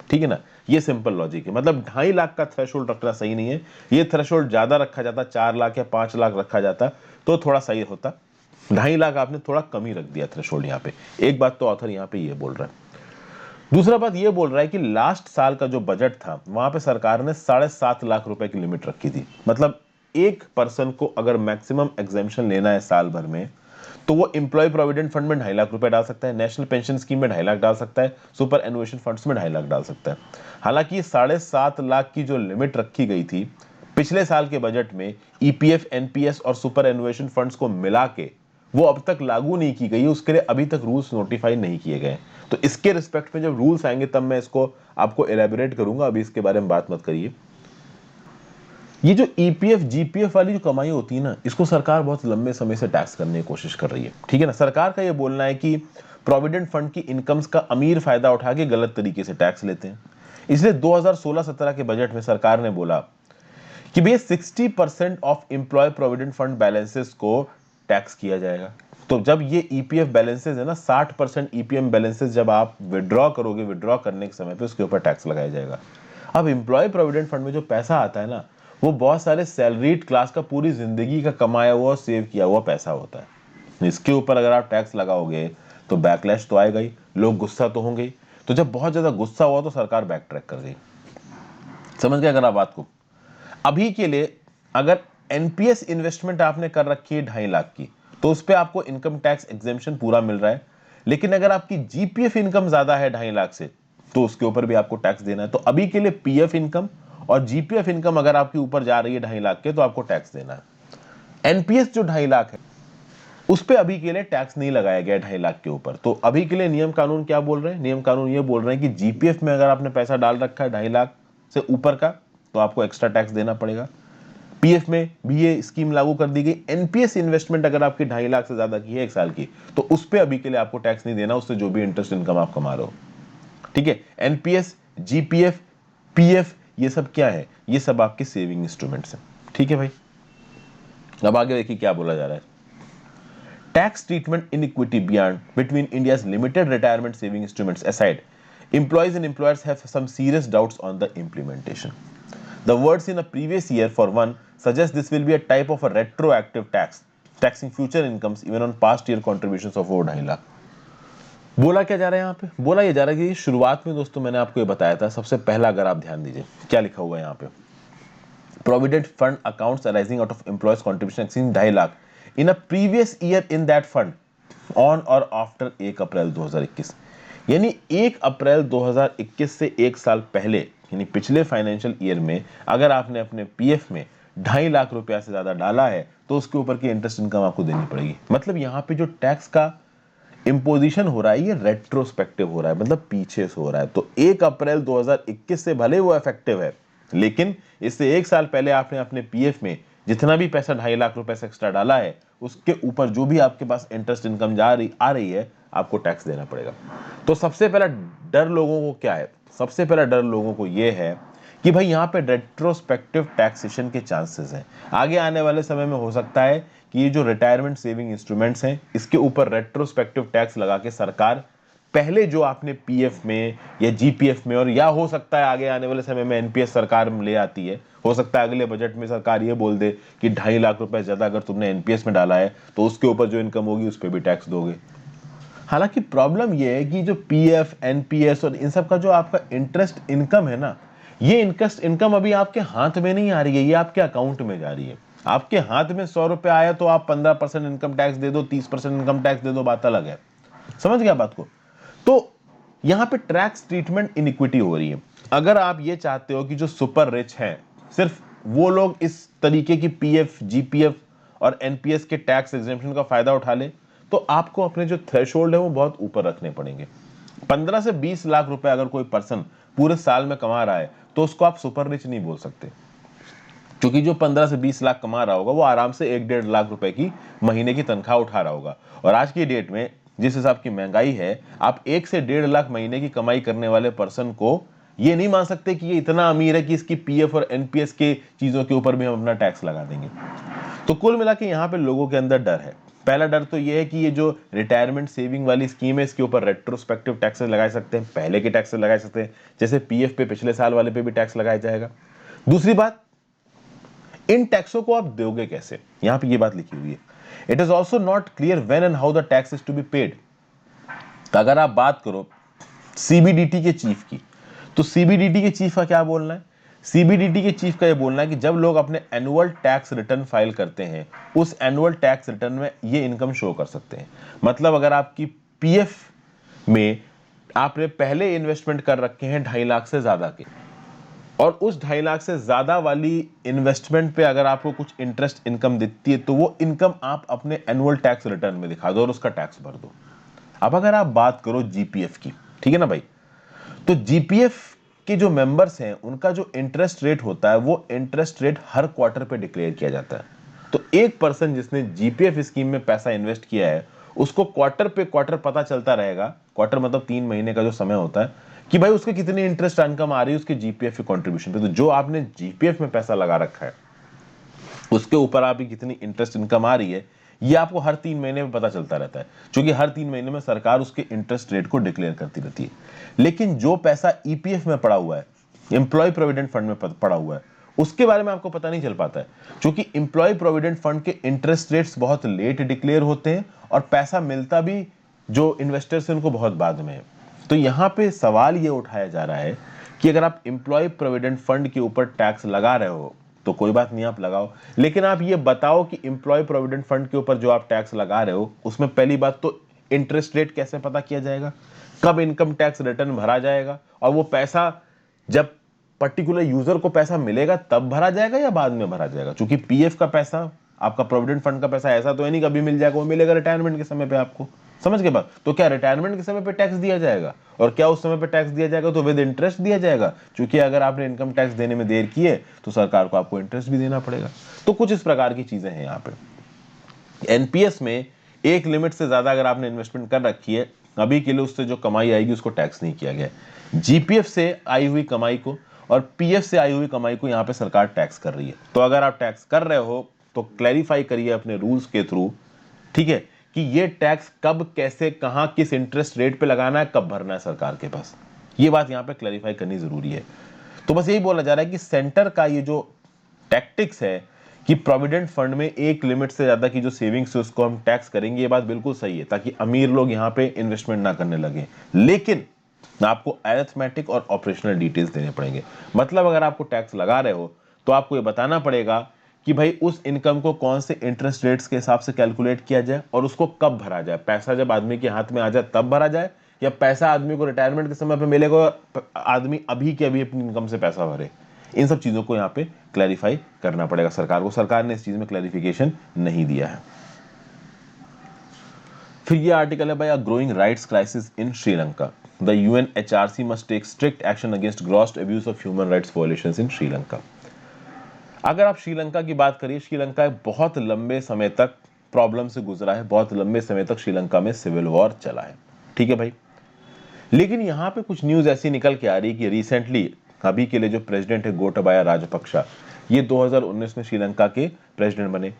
ठीक है ना? ये सिंपल लॉजिक है। मतलब 2.5 लाख का थ्रेशोल्ड रखना सही नहीं है। ये थ्रेशोल्ड ज्यादा रखा जाता, 4 लाख या 5 लाख रखा जाता तो थोड़ा सही होता। 2.5 लाख आपने थोड़ा कम ही रख दिया थ्रेशोल्ड यहाँ पे। एक बात तो ऑथर यहाँ पे ये बोल रहा है। दूसरा बात ये बोल रहा है कि लास्ट साल का जो बजट था वहां पे सरकार ने 7.5 लाख रुपए की लिमिट रखी थी। मतलब एक पर्सन को अगर मैक्सिमम एग्जेम्पशन लेना है साल भर में तो वो एम्प्लॉय प्रोविडेंट फंड में 2.5 लाख रुपए डाल सकता है, नेशनल पेंशन स्कीम में 2.5 लाख डाल सकता है, सुपर एनुएशन फंड्स में 2.5 लाख डाल सकता है। हालांकि ये 7.5 लाख की जो लिमिट रखी गई थी पिछले साल के बजट में ईपीएफ, एनपीएस और सुपर एनुएशन फंड्स को मिला के वो अब तक लागू नहीं की गई, उसके लिए अभी तक रूल्स नोटिफाई नहीं किए गए। तो इसके रिस्पेक्ट में जब रूल्स आएंगे तब मैं इसको आपको एलैबोरेट करूंगा, अभी इसके बारे में बात मत करिए। ये जो ईपीएफ जीपीएफ वाली जो कमाई होती है ना, इसको सरकार बहुत लंबे समय से टैक्स करने की कोशिश कर रही है। ठीक है ना? सरकार का ये बोलना है कि प्रोविडेंट फंड की इनकम्स का अमीर फायदा उठा के गलत तरीके से टैक्स लेते हैं। इसलिए 2016-17 के बजट में सरकार ने बोला कि भैया 60% of employ provident fund balances को टैक्स किया जाएगा। तो जब ये ईपीएफ बैलेंसेस है ना, 60% ईपीएफ बैलेंसेस जब आप विड्रॉ करोगे, विड्रॉ करने के समय पे उसके ऊपर टैक्स लगाया जाएगा। अब एम्प्लॉय प्रोविडेंट फंड में जो पैसा आता है ना, वो बहुत सारे सैलरीड क्लास का पूरी जिंदगी का कमाया हुआ, सेव किया हुआ पैसा होता है। इसके ऊपर अगर आप टैक्स लगाओगे तो बैकलैश तो आएगा ही, लोग गुस्सा तो होंगे ही। तो जब बहुत ज्यादा गुस्सा हुआ तो सरकार बैक ट्रैक कर गई। समझ गए अगर आप बात को? अभी के लिए अगर एनपीएस इन्वेस्टमेंट आपने कर रखी है 2.5 लाख की, तो उस पर आपको इनकम टैक्स एग्जेम्पशन पूरा मिल रहा है। लेकिन अगर आपकी जीपीएफ इनकम ज्यादा है 2.5 लाख से तो उसके ऊपर भी आपको टैक्स देना है। तो अभी के लिए पीएफ इनकम और जीपीएफ इनकम अगर आपके ऊपर जा रही है 2.5 लाख के तो आपको टैक्स देना है। एनपीएस जो 2.5 लाख है उस पे अभी के लिए टैक्स नहीं लगाया गया 2.5 लाख के ऊपर। तो अभी के लिए नियम कानून क्या बोल रहे हैं? नियम कानून ये बोल रहे हैं कि जीपीएफ में अगर आपने पैसा डाल रखा है 2.5 लाख से ऊपर का तो आपको एक्स्ट्रा टैक्स देना पड़ेगा। पीएफ में भी ये स्कीम लागू कर दी गई। एनपीएस इन्वेस्टमेंट अगर आपकी 2.5 लाख से ज्यादा की है 1 साल की तो उस पर अभी के लिए आपको टैक्स नहीं देना, उससे जो भी इंटरेस्ट इनकम आप कमा रहे हो। ठीक है, एनपीएस, जीपीएफ, पीएफ ये सब क्या है? ये सब आपके सेविंग इंस्ट्रूमेंट्स हैं। ठीक है भाई, अब आगे देखिए क्या बोला जा रहा है। Tax treatment inequity beyond between India's limited retirement saving instruments aside, employees and employers have some serious doubts on the implementation. The words in a previous year for one suggest this will be a type of a retroactive tax, taxing future incomes even on past year contributions of over 2.5 lakh. बोला क्या जा रहा है यहाँ पे? बोला ये जा रहा है कि शुरुआत में दोस्तों मैंने आपको ये बताया था, सबसे पहला अगर आप ध्यान दीजिए क्या लिखा हुआ है यहाँ पे, provident fund accounts arising out of employees contribution exceeding 2.5 lakh in a previous year in that fund on और आफ्टर 1 अप्रैल 2021। यानी 1 अप्रैल 2021 से 1 साल पहले यानी पिछले फाइनेंशियल ईयर में अगर आपने अपने पीएफ में 2.5 लाख रुपया से ज्यादा डाला है तो उसके ऊपर की इंटरेस्ट इनकम आपको देनी पड़ेगी। मतलब यहाँ पे जो टैक्स का इम्पोजिशन हो रहा है ये रेट्रोस्पेक्टिव हो रहा है, मतलब पीछे से हो रहा है। तो 1 अप्रैल 2021 से भले वो इफेक्टिव है लेकिन इससे 1 साल पहले आपने अपने पीएफ में जितना भी पैसा 2.5 लाख रुपए से एक्स्ट्रा डाला है उसके ऊपर जो भी आपके पास इंटरेस्ट इनकम आ रही है आपको टैक्स देना पड़ेगा। तो सबसे पहला डर लोगों को क्या है? सबसे पहला डर लोगों को यह है कि भाई यहाँ पे रेट्रोस्पेक्टिव टैक्सेशन के चांसेस हैं। आगे आने वाले समय में हो सकता है कि ये जो रिटायरमेंट सेविंग इंस्ट्रूमेंट्स हैं इसके ऊपर रेट्रोस्पेक्टिव टैक्स लगा के सरकार पहले जो आपने पीएफ में या जीपीएफ में और या हो सकता है आगे आने वाले समय में एनपीएस सरकार ले आती है, हो सकता है अगले बजट में सरकार ये बोल दे कि 2.5 लाख रुपए ज्यादा अगर तुमने एनपीएस में डाला है तो उसके ऊपर जो इनकम होगी उस पर भी टैक्स दोगे। हालांकि प्रॉब्लम ये है कि जो पीएफ, एनपीएस और इन सब का जो आपका इंटरेस्ट इनकम है ना, ये इंटरेस्ट इनकम अभी आपके हाथ में नहीं आ रही है, ये आपके अकाउंट में जा रही है। आपके हाथ में 100 रुपए आया तो आप 15% इनकम टैक्स दे दो, 30% इनकम टैक्स दे दो, बात अलग है। समझ गया बात को? तो यहां पे टैक्स ट्रीटमेंट इनइक्विटी हो रही है। अगर आप ये चाहते हो कि जो सुपर रिच हैं सिर्फ वो लोग इस तरीके की पीएफ, जीपीएफ और एनपीएस के टैक्स एग्जेम्पशन का फायदा उठा ले तो आपको अपने जो थ्रेशोल्ड है वो बहुत ऊपर रखने पड़ेंगे। 15 से 20 लाख रुपए अगर कोई पर्सन पूरे साल में कमा रहा है तो उसको आप सुपर रिच नहीं बोल सकते, क्योंकि जो 15 से 20 लाख कमा रहा होगा वो आराम से 1-1.5 लाख रुपए की महीने की तनख्वाह उठा रहा होगा। और आज की डेट में जिस हिसाब की महंगाई है, आप 1 से 1.5 लाख महीने की कमाई करने वाले पर्सन को ये नहीं मान सकते कि ये इतना अमीर है कि इसकी पीएफ और एनपीएस के चीजों के ऊपर भी हम अपना टैक्स लगा देंगे। तो कुल मिला के यहाँ पे लोगों के अंदर डर है। पहला डर तो ये है कि ये जो रिटायरमेंट सेविंग वाली स्कीम है इसके ऊपर रेट्रोस्पेक्टिव टैक्सेस लगाए सकते हैं, पहले के टैक्सेस लगाए सकते हैं, जैसे पीएफ पे पिछले साल वाले पे भी टैक्स लगाया जाएगा। दूसरी बात, इन टैक्सों को आप दोगे कैसे? यहां पे ये बात लिखी हुई है, it is also not clear when and how the tax is to be paid. अगर आप बात करो सीबीडीटी के चीफ की, तो सीबीडीटी के चीफ का क्या बोलना है? सीबीडीटी के चीफ का ये बोलना है कि जब लोग अपने एनुअल टैक्स रिटर्न फाइल करते हैं उस एनुअल टैक्स रिटर्न में ये इनकम शो कर सकते हैं। मतलब अगर आपकी पीएफ में आपने पहले इन्वेस्टमेंट कर रखे हैं 2.5 लाख से ज्यादा के और उस 2.5 लाख से ज्यादा वाली इन्वेस्टमेंट पे अगर आपको कुछ इंटरेस्ट इनकम दिखती है तो वो इनकम आप अपने एनुअल टैक्स रिटर्न में दिखा दो और उसका टैक्स भर दो। अब अगर आप बात करो जीपीएफ की, ठीक है ना भाई, तो जीपीएफ के जो मेंबर्स हैं उनका जो इंटरेस्ट रेट होता है वो इंटरेस्ट रेट हर क्वार्टर पे डिक्लेयर किया जाता है। तो एक पर्सन जिसने जीपीएफ स्कीम में पैसा इन्वेस्ट किया है उसको क्वार्टर पे क्वार्टर पता चलता रहेगा, क्वार्टर मतलब 3 महीने का जो समय होता है, कि भाई उसके कितनी इंटरेस्ट इनकम आ रही है उसके जीपीएफ के कंट्रीब्यूशन पे। तो जो आपने जीपीएफ में पैसा लगा रखा है उसके ऊपर आपकी कितनी इंटरेस्ट इनकम आ रही है ये आपको हर 3 महीने में पता चलता रहता है, क्योंकि हर 3 महीने में सरकार उसके इंटरेस्ट रेट को डिक्लेयर करती रहती है। लेकिन जो पैसा ईपीएफ में पड़ा हुआ है, एम्प्लॉय प्रोविडेंट फंड में पड़ा हुआ है, उसके बारे में आपको पता नहीं चल पाता है, क्योंकि एम्प्लॉय प्रोविडेंट फंड के इंटरेस्ट रेट्स बहुत लेट डिक्लेयर होते हैं और पैसा मिलता भी जो इन्वेस्टर्स हैं उनको बहुत बाद में है। तो यहां पे सवाल ये उठाया जा रहा है कि अगर आप एम्प्लॉय प्रोविडेंट फंड के ऊपर टैक्स लगा रहे हो तो कोई बात नहीं, आप लगाओ, लेकिन आप ये बताओ कि एम्प्लॉय प्रोविडेंट फंड के ऊपर जो आप टैक्स लगा रहे हो उसमें पहली बात तो इंटरेस्ट रेट कैसे पता किया जाएगा, कब इनकम टैक्स रिटर्न भरा जाएगा, और वो पैसा जब पर्टिकुलर यूजर को पैसा मिलेगा तब भरा जाएगा या बाद में भरा जाएगा। क्योंकि पीएफ का पैसा, आपका प्रोविडेंट फंड का पैसा ऐसा तो है नहीं कभी मिल जाएगा, वो मिलेगा रिटायरमेंट के समय पे आपको। समझ के बाद, तो क्या रिटायरमेंट के समय पे टैक्स दिया जाएगा, और क्या उस समय पे टैक्स दिया जाएगा तो विद इंटरेस्ट दिया जाएगा, क्योंकि अगर आपने इनकम टैक्स देने में देर की है तो सरकार को आपको इंटरेस्ट भी देना पड़ेगा। तो कुछ इस प्रकार की चीजें हैं यहाँ पे। एनपीएस में एक लिमिट से ज्यादा अगर आपने इन्वेस्टमेंट कर रखी है, अभी के लिए उससे जो कमाई आएगी उसको टैक्स नहीं किया गया। जीपीएफ से आई हुई कमाई को और पीएफ से आई हुई कमाई को यहाँ पे सरकार टैक्स कर रही है। तो अगर आप टैक्स कर रहे हो तो क्लैरिफाई करिए अपने रूल्स के थ्रू, ठीक है, कि ये टैक्स कब, कैसे, कहां, किस इंटरेस्ट रेट पे लगाना है, कब भरना है सरकार के पास। ये बात यहां पे क्लैरिफाई करनी जरूरी है। तो बस यही बोला जा रहा है कि सेंटर का ये जो टैक्टिक्स है कि प्रोविडेंट फंड में एक लिमिट से ज्यादा की जो सेविंग्स है उसको हम टैक्स करेंगे, ये बात बिल्कुल सही है, ताकि अमीर लोग यहां पे इन्वेस्टमेंट ना करने लगे। लेकिन आपको अरिथमेटिक और ऑपरेशनल डिटेल्स देने पड़ेंगे। मतलब अगर आपको टैक्स लगा रहे हो तो आपको ये बताना पड़ेगा कि भाई उस इनकम को कौन से इंटरेस्ट रेट्स के हिसाब से कैलकुलेट किया जाए और उसको कब भरा जाए। पैसा जब आदमी के हाथ में आ जाए तब भरा जाए, या पैसा आदमी को रिटायरमेंट के समय पे मिलेगा, आदमी अभी के अभी अपनी इनकम से पैसा भरे। इन सब चीजों को यहाँ पे क्लैरिफाई करना पड़ेगा सरकार को। सरकार ने इस चीज में क्लैरिफिकेशन नहीं दिया है। फिर ये आर्टिकल है भाई, a growing rights crisis in Sri Lanka, the UNHRC must take strict action against gross abuse of human rights violations in Sri Lanka. अगर आप श्रीलंका की बात करिए, श्रीलंका बहुत लंबे समय तक प्रॉब्लम से गुजरा है, बहुत लंबे समय तक श्रीलंका में सिविल वॉर चला है, ठीक है भाई। लेकिन यहाँ पे कुछ न्यूज ऐसी निकल के आ रही कि रिसेंटली अभी के लिए जो प्रेसिडेंट है गोटाबाया राजपक्षा, ये 2019 में श्रीलंका के प्रेसिडेंट बने।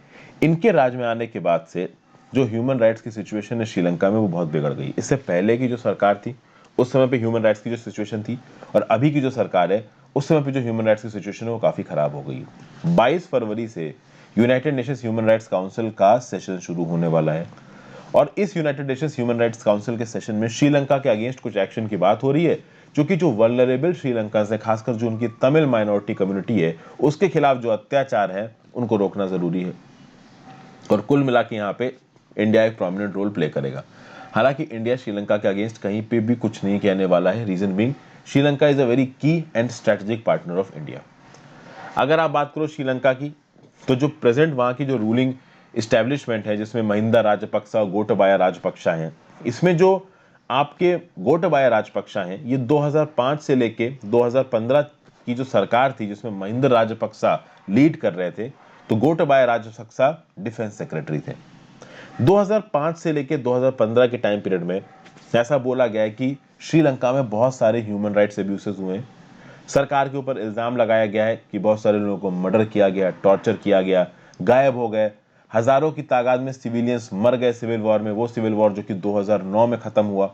इनके राज में आने के बाद से जो ह्यूमन राइट्स की सिचुएशन है श्रीलंका में वो बहुत बिगड़ गई। इससे पहले की जो सरकार थी उस समय पे ह्यूमन राइट्स की जो सिचुएशन थी, और अभी की जो सरकार है उस समय पे जो ह्यूमन राइट्स की सिचुएशन है वो काफी खराब हो गई। 22 फरवरी से United Nations human rights council का सेशन शुरू होने वाला है, और इस United Nations human rights council के सेशन में श्रीलंका के अगेंस्ट कुछ एक्शन की बात हो रही है, क्योंकि जो वल्नरेबल श्रीलंका से, खासकर जो उनकी तमिल माइनॉरिटी कम्युनिटी है, उसके खिलाफ जो अत्याचार है उनको रोकना जरूरी है। और कुल मिला के यहाँ पे इंडिया एक प्रोमिनेंट रोल प्ले करेगा। हालांकि इंडिया श्रीलंका के अगेंस्ट कहीं पे भी कुछ नहीं कहने वाला है, reason being Sri Lanka is a very key and strategic partner of India. अगर आप बात करो श्रीलंका की, तो जो प्रेजेंट वहां की जो रूलिंग इस्टेब्लिशमेंट है, जिसमें महिंदा राजपक्सा और गोटाबाया राजपक्सा हैं, इसमें जो आपके गोटाबाया राजपक्सा हैं, ये 2005 से लेके 2015 की जो सरकार थी जिसमें महिंदा राजपक्सा लीड कर रहे थे, तो गोटाबाया राजपक्सा डिफेंस सेक्रेटरी थे। 2005 से लेके 2015 के टाइम पीरियड में ऐसा बोला गया है कि श्रीलंका में बहुत सारे ह्यूमन राइट्स अब्यूसेस हुए हैं। सरकार के ऊपर इल्जाम लगाया गया है कि बहुत सारे लोगों को मर्डर किया गया, टॉर्चर किया गया, गायब हो गए, हजारों की तादाद में सिविलियंस मर गए सिविल वॉर में। वो सिविल वॉर जो कि 2009 में खत्म हुआ,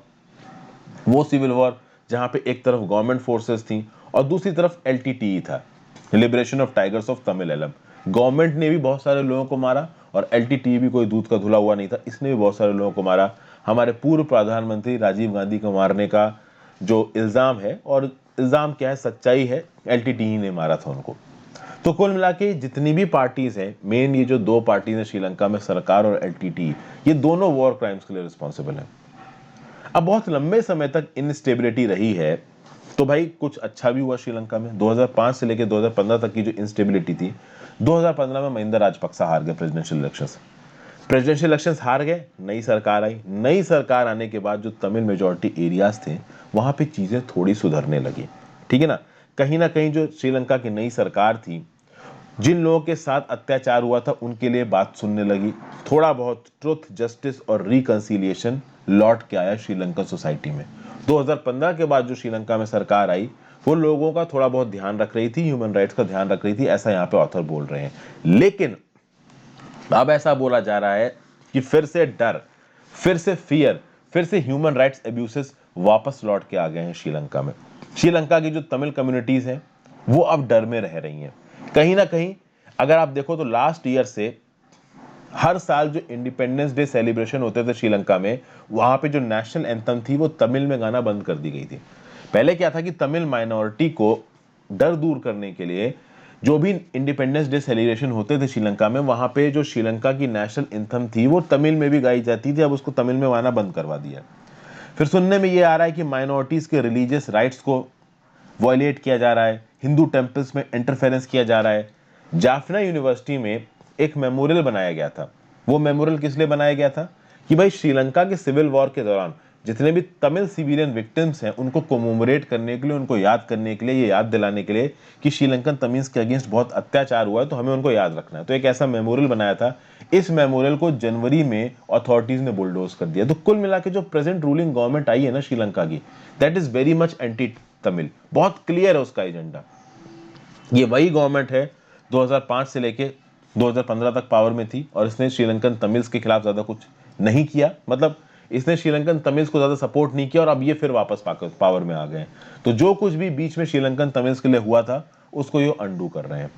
वो सिविल वॉर जहां पे एक तरफ गवर्नमेंट फोर्सेस थी और दूसरी तरफ एलटीटीई था, liberation of tigers of Tamil. Government ने भी बहुत सारे लोगों को मारा और एलटीटीई भी कोई दूध का धुला हुआ नहीं था, इसने भी बहुत सारे लोगों को मारा। हमारे पूर्व प्रधानमंत्री राजीव गांधी को मारने का जो इल्जाम है, और इल्जाम क्या है, सच्चाई है, एलटीटीई ने मारा था उनको। तो कुल मिला के जितनी भी पार्टीज हैं, मेन ये जो दो पार्टीज हैं श्रीलंका में, सरकार और एलटीटीई, ये दोनों वॉर क्राइम्स के लिए रिस्पॉन्सिबल हैं। अब बहुत लंबे समय तक इनस्टेबिलिटी रही है, तो भाई कुछ अच्छा भी हुआ श्रीलंका में। 2005 से लेकर 2015 तक की जो इंस्टेबिलिटी थी, 2015 में महिंदा राजपक्सा हार गए प्रेसिडेंशियल इलेक्शंस हार गए, नई सरकार आई। नई सरकार आने के बाद जो तमिल मेजॉरिटी एरियाज थे वहां पे चीजें थोड़ी सुधरने लगी, ठीक है ना कहीं जो श्रीलंका की नई सरकार थी, जिन लोगों के साथ अत्याचार हुआ था उनके लिए बात सुनने लगी। थोड़ा बहुत ट्रुथ, जस्टिस और रिकंसिलिएशन लौट के आया श्रीलंका सोसाइटी में। 2015 के बाद जो श्रीलंका में सरकार आई, वो लोगों का थोड़ा बहुत ध्यान रख रही थी, ह्यूमन राइट्स का ध्यान रख रही थी, ऐसा यहाँ पे ऑथर बोल रहे हैं। लेकिन अब ऐसा बोला जा रहा है कि फिर से डर, फिर से फियर, फिर से ह्यूमन राइट्स एब्यूसेस वापस लौट के आ गए हैं श्रीलंका में। श्रीलंका की जो तमिल कम्युनिटीज हैं वो अब डर में रह रही हैं। कहीं ना कहीं अगर आप देखो तो लास्ट ईयर से हर साल जो इंडिपेंडेंस डे सेलिब्रेशन होते थे श्रीलंका में, वहां पे जो नेशनल एंथम थी वो तमिल में गाना बंद कर दी गई थी। पहले क्या था कि तमिल माइनॉरिटी को डर दूर करने के लिए जो भी इंडिपेंडेंस डे सेलिब्रेशन होते थे श्रीलंका में, वहां पे जो श्रीलंका की नेशनल एंथम थी वो तमिल में भी गाई जाती थी, अब उसको तमिल में गाना बंद करवा दिया। फिर सुनने में ये आ रहा है कि माइनॉरिटीज के रिलीजियस राइट्स को वॉयलेट किया जा रहा है, हिंदू टेम्पल्स में इंटरफेरेंस किया जा रहा है। जाफना यूनिवर्सिटी में एक मेमोरियल बनाया गया था। वो मेमोरियल किस लिए बनाया गया था कि भाई श्रीलंका के सिविल वॉर के दौरान जितने भी तमिल सिविलियन विक्टिम्स हैं उनको कोमोमोरेट करने के लिए, उनको याद करने के लिए, ये याद दिलाने के लिए कि श्रीलंकन तमिल्स के अगेंस्ट बहुत अत्याचार हुआ है, तो हमें उनको याद रखना है। तो एक ऐसा मेमोरियल बनाया था। इस मेमोरियल को जनवरी में अथॉरिटीज ने बुलडोज कर दिया। तो कुल मिला के जो प्रेजेंट रूलिंग गवर्नमेंट आई है ना श्रीलंका की, that is very much anti Tamil. बहुत क्लियर है उसका एजेंडा। ये वही गवर्नमेंट है 2005 से लेके 2015 तक पावर में थी, और इसने श्रीलंकन तमिल्स के खिलाफ ज्यादा कुछ नहीं किया। मतलब इसने श्रीलंकन तमिल्स को ज्यादा सपोर्ट नहीं किया, और अब ये फिर वापस पावर में आ गए। तो जो कुछ भी बीच में श्रीलंकन तमिल्स के लिए हुआ था उसको ये अंडू कर रहे हैं।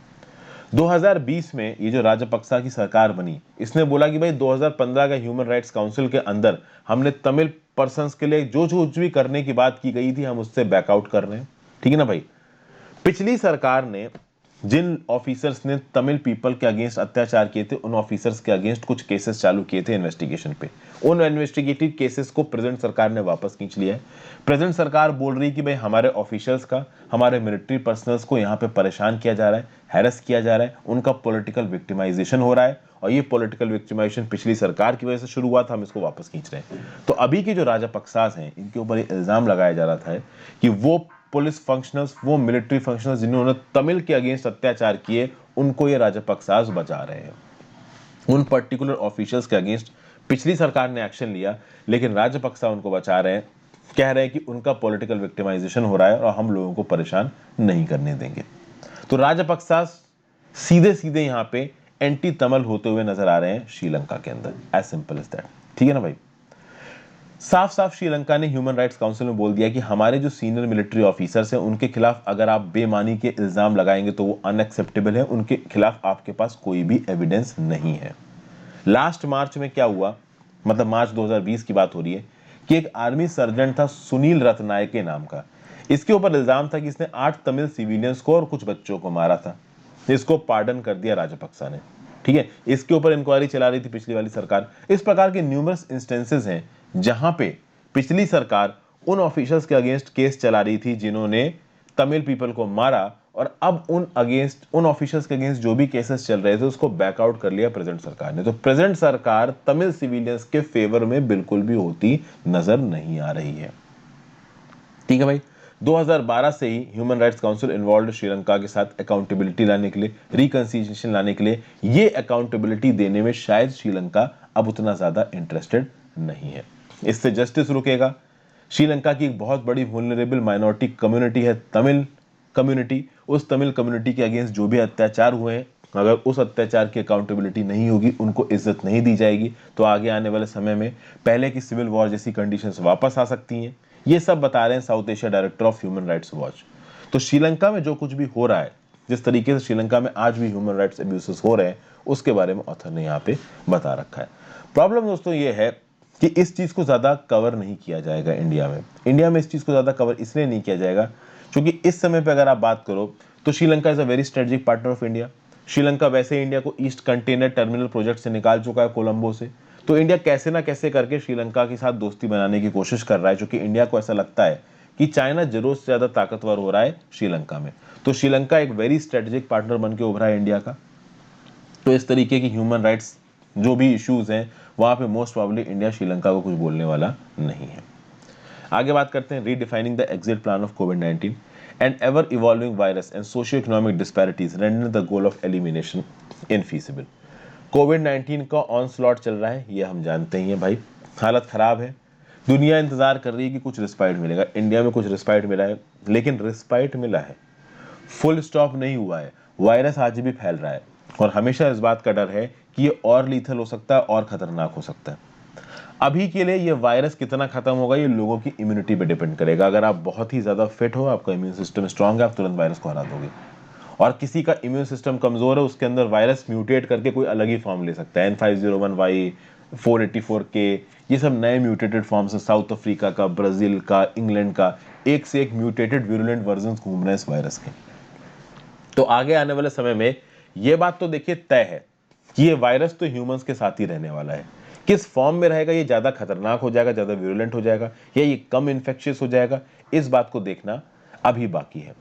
2020 में ये जो राजपक्सा की सरकार बनी, इसने बोला कि भाई 2015 का ह्यूमन राइट्स काउंसिल के अंदर हमने तमिल पर्सन्स के लिए जो जो कुछ भी करने की बात की गई थी हम उससे बैकआउट कर रहे हैं। ठीक है ना भाई। पिछली सरकार ने जिन ऑफिसर्स ने तमिल पीपल के अगेंस्ट अत्याचार किए थे, उन ऑफिसर्स के अगेंस्ट कुछ केसेस चालू किए थे इन्वेस्टिगेशन पे। उन इन्वेस्टिगेटिव केसेस को प्रेजेंट सरकार ने वापस खींच लिया है। प्रेजेंट सरकार बोल रही कि भाई हमारे ऑफिसर्स का, हमारे मिलिट्री पर्सनल्स को यहाँ पे परेशान किया जा रहा है, हैरेस किया जा रहा है, उनका पॉलिटिकल विक्टिमाइजेशन हो रहा है, और ये पॉलिटिकल विक्टिमाइजेशन पिछली सरकार की वजह से शुरू हुआ था, हम इसको वापस खींच रहे हैं। तो अभी की जो राजपक्सास हैं, इनके ऊपर इल्जाम लगाया जा रहा था कि वो पुलिस फंक्शनल्स, वो मिलिट्री फंक्शनल्स जिन्होंने तमिल के अगेंस्ट अत्याचार किए, उनको ये राजपक्सास बचा रहे हैं। उन पर्टिकुलर ऑफिशियल्स के अगेंस्ट पिछली सरकार ने एक्शन लिया, लेकिन राजपक्सा उनको बचा रहे हैं, कह रहे हैं कि उनका पॉलिटिकल विक्टिमाइजेशन हो रहा है और हम लोगों को परेशान नहीं करने देंगे। तो राजपक्सा सीधे सीधे यहां पे एंटी तमिल होते हुए नजर आ रहे हैं श्रीलंका के अंदर। As simple as that. ठीक है ना भाई। साफ साफ श्रीलंका ने ह्यूमन राइट्स काउंसिल में बोल दिया कि हमारे जो सीनियर मिलिट्री ऑफिसर्स हैं उनके खिलाफ अगर आप बेमानी के इल्जाम लगाएंगे तो वो अनएक्सेप्टेबल है, उनके खिलाफ आपके पास कोई भी एविडेंस नहीं है। लास्ट मार्च में क्या हुआ, मतलब मार्च 2020 की बात हो रही है, कि एक आर्मी सर्जन था सुनील रत्नायके नाम का। इसके ऊपर इल्जाम था कि इसने 8 तमिल सिविलियंस को और कुछ बच्चों को मारा था। इसको पार्डन कर दिया राजपक्सा ने। ठीक है। इसके ऊपर इंक्वायरी चला रही थी पिछली वाली सरकार। इस प्रकार के न्यूमरस इंस्टेंसेस हैं जहां पे पिछली सरकार उन ऑफिसर्स के अगेंस्ट केस चला रही थी जिन्होंने तमिल पीपल को मारा, और अब उन ऑफिसर्स के अगेंस्ट जो भी केसेस चल रहे थे उसको बैकआउट कर लिया प्रेजेंट सरकार ने। तो प्रेजेंट सरकार तमिल सिविलियंस के फेवर में बिल्कुल भी होती नजर नहीं आ रही है। ठीक है भाई। 2012 से ही human rights council involve Sri Lanka के साथ अकाउंटेबिलिटी लाने के लिए, रिकंसिलिएशन लाने के लिए। ये अकाउंटेबिलिटी देने में शायद श्रीलंका अब उतना ज्यादा इंटरेस्टेड नहीं है। इससे जस्टिस रुकेगा। श्रीलंका की एक बहुत बड़ी वुल्नरेबल माइनॉरिटी कम्युनिटी है तमिल कम्युनिटी। उस तमिल कम्युनिटी के अगेंस्ट जो भी अत्याचार हुए हैं, अगर उस अत्याचार की अकाउंटेबिलिटी नहीं होगी, उनको इज्जत नहीं दी जाएगी, तो आगे आने वाले समय में पहले की सिविल वॉर जैसी कंडीशंस वापस आ सकती हैं। ये सब बता रहे हैं south Asia director of human rights watch. तो श्रीलंका में जो कुछ भी हो रहा है, जिस तरीके से श्रीलंका में आज भी ह्यूमन राइट्स अब्यूसेस हो रहे हैं, उसके बारे में ऑथर ने यहाँ पे बता रखा है। प्रॉब्लम दोस्तों ये है कि इस चीज को ज्यादा कवर नहीं किया जाएगा इंडिया में। इंडिया में इस चीज को ज्यादा कवर इसलिए नहीं किया जाएगा क्योंकि इस समय पे अगर आप बात करो तो Sri Lanka is a very strategic partner of India. Sri Lanka वैसे ही इंडिया को ईस्ट कंटेनर टर्मिनल प्रोजेक्ट से निकाल चुका है, कोलंबो से। तो इंडिया कैसे ना कैसे करके श्रीलंका के साथ दोस्ती बनाने की कोशिश कर रहा है, क्योंकि इंडिया को ऐसा लगता है कि चाइना जरूरत से ज्यादा ताकतवर हो रहा है श्रीलंका में। तो श्रीलंका एक वेरी स्ट्रेटेजिक पार्टनर बन के उभरा है इंडिया का। तो इस तरीके की ह्यूमन राइट्स जो भी इश्यूज हैं वहां पे मोस्ट प्रोबेबली इंडिया श्रीलंका को कुछ बोलने वाला नहीं है। आगे बात करते हैं redefining the exit plan of कोविड-19 and ever evolving virus and socio economic disparities render the goal of elimination infeasible. कोविड-19 का ऑन स्लॉट चल रहा है, ये हम जानते ही हैं भाई। हालत खराब है। दुनिया इंतजार कर रही है कि कुछ रिस्पाइट मिलेगा। इंडिया में कुछ रिस्पाइट मिला है, लेकिन रिस्पाइट मिला है, फुल स्टॉप नहीं हुआ है। वायरस आज भी फैल रहा है, और हमेशा इस बात का डर है कि ये और लीथल हो सकता है, और खतरनाक हो सकता है। अभी के लिए ये वायरस कितना खत्म होगा ये लोगों की इम्यूनिटी पे डिपेंड करेगा। अगर आप बहुत ही ज्यादा फिट हो, आपका इम्यून सिस्टम स्ट्रांग है, आप तुरंत वायरस को हरा दोगे। और किसी का इम्यून सिस्टम कमजोर है, उसके अंदर वायरस म्यूटेट करके कोई अलग ही फॉर्म ले सकता है। N501Y, 484K, ये सब नए म्यूटेटेड फॉर्म्स है। साउथ अफ्रीका का, ब्राजील का, इंग्लैंड का, एक से एक म्यूटेटेड विरुलेंट वर्जन घूम रहे हैं इस वायरस के। तो आगे आने वाले समय में ये बात तो देखिए तय है कि ये वायरस तो ह्यूमंस के साथ ही रहने वाला है। किस फॉर्म में रहेगा, ये ज्यादा खतरनाक हो जाएगा, ज्यादा विरुलेंट हो जाएगा, या ये कम इन्फेक्शियस हो जाएगा, इस बात को देखना अभी बाकी है।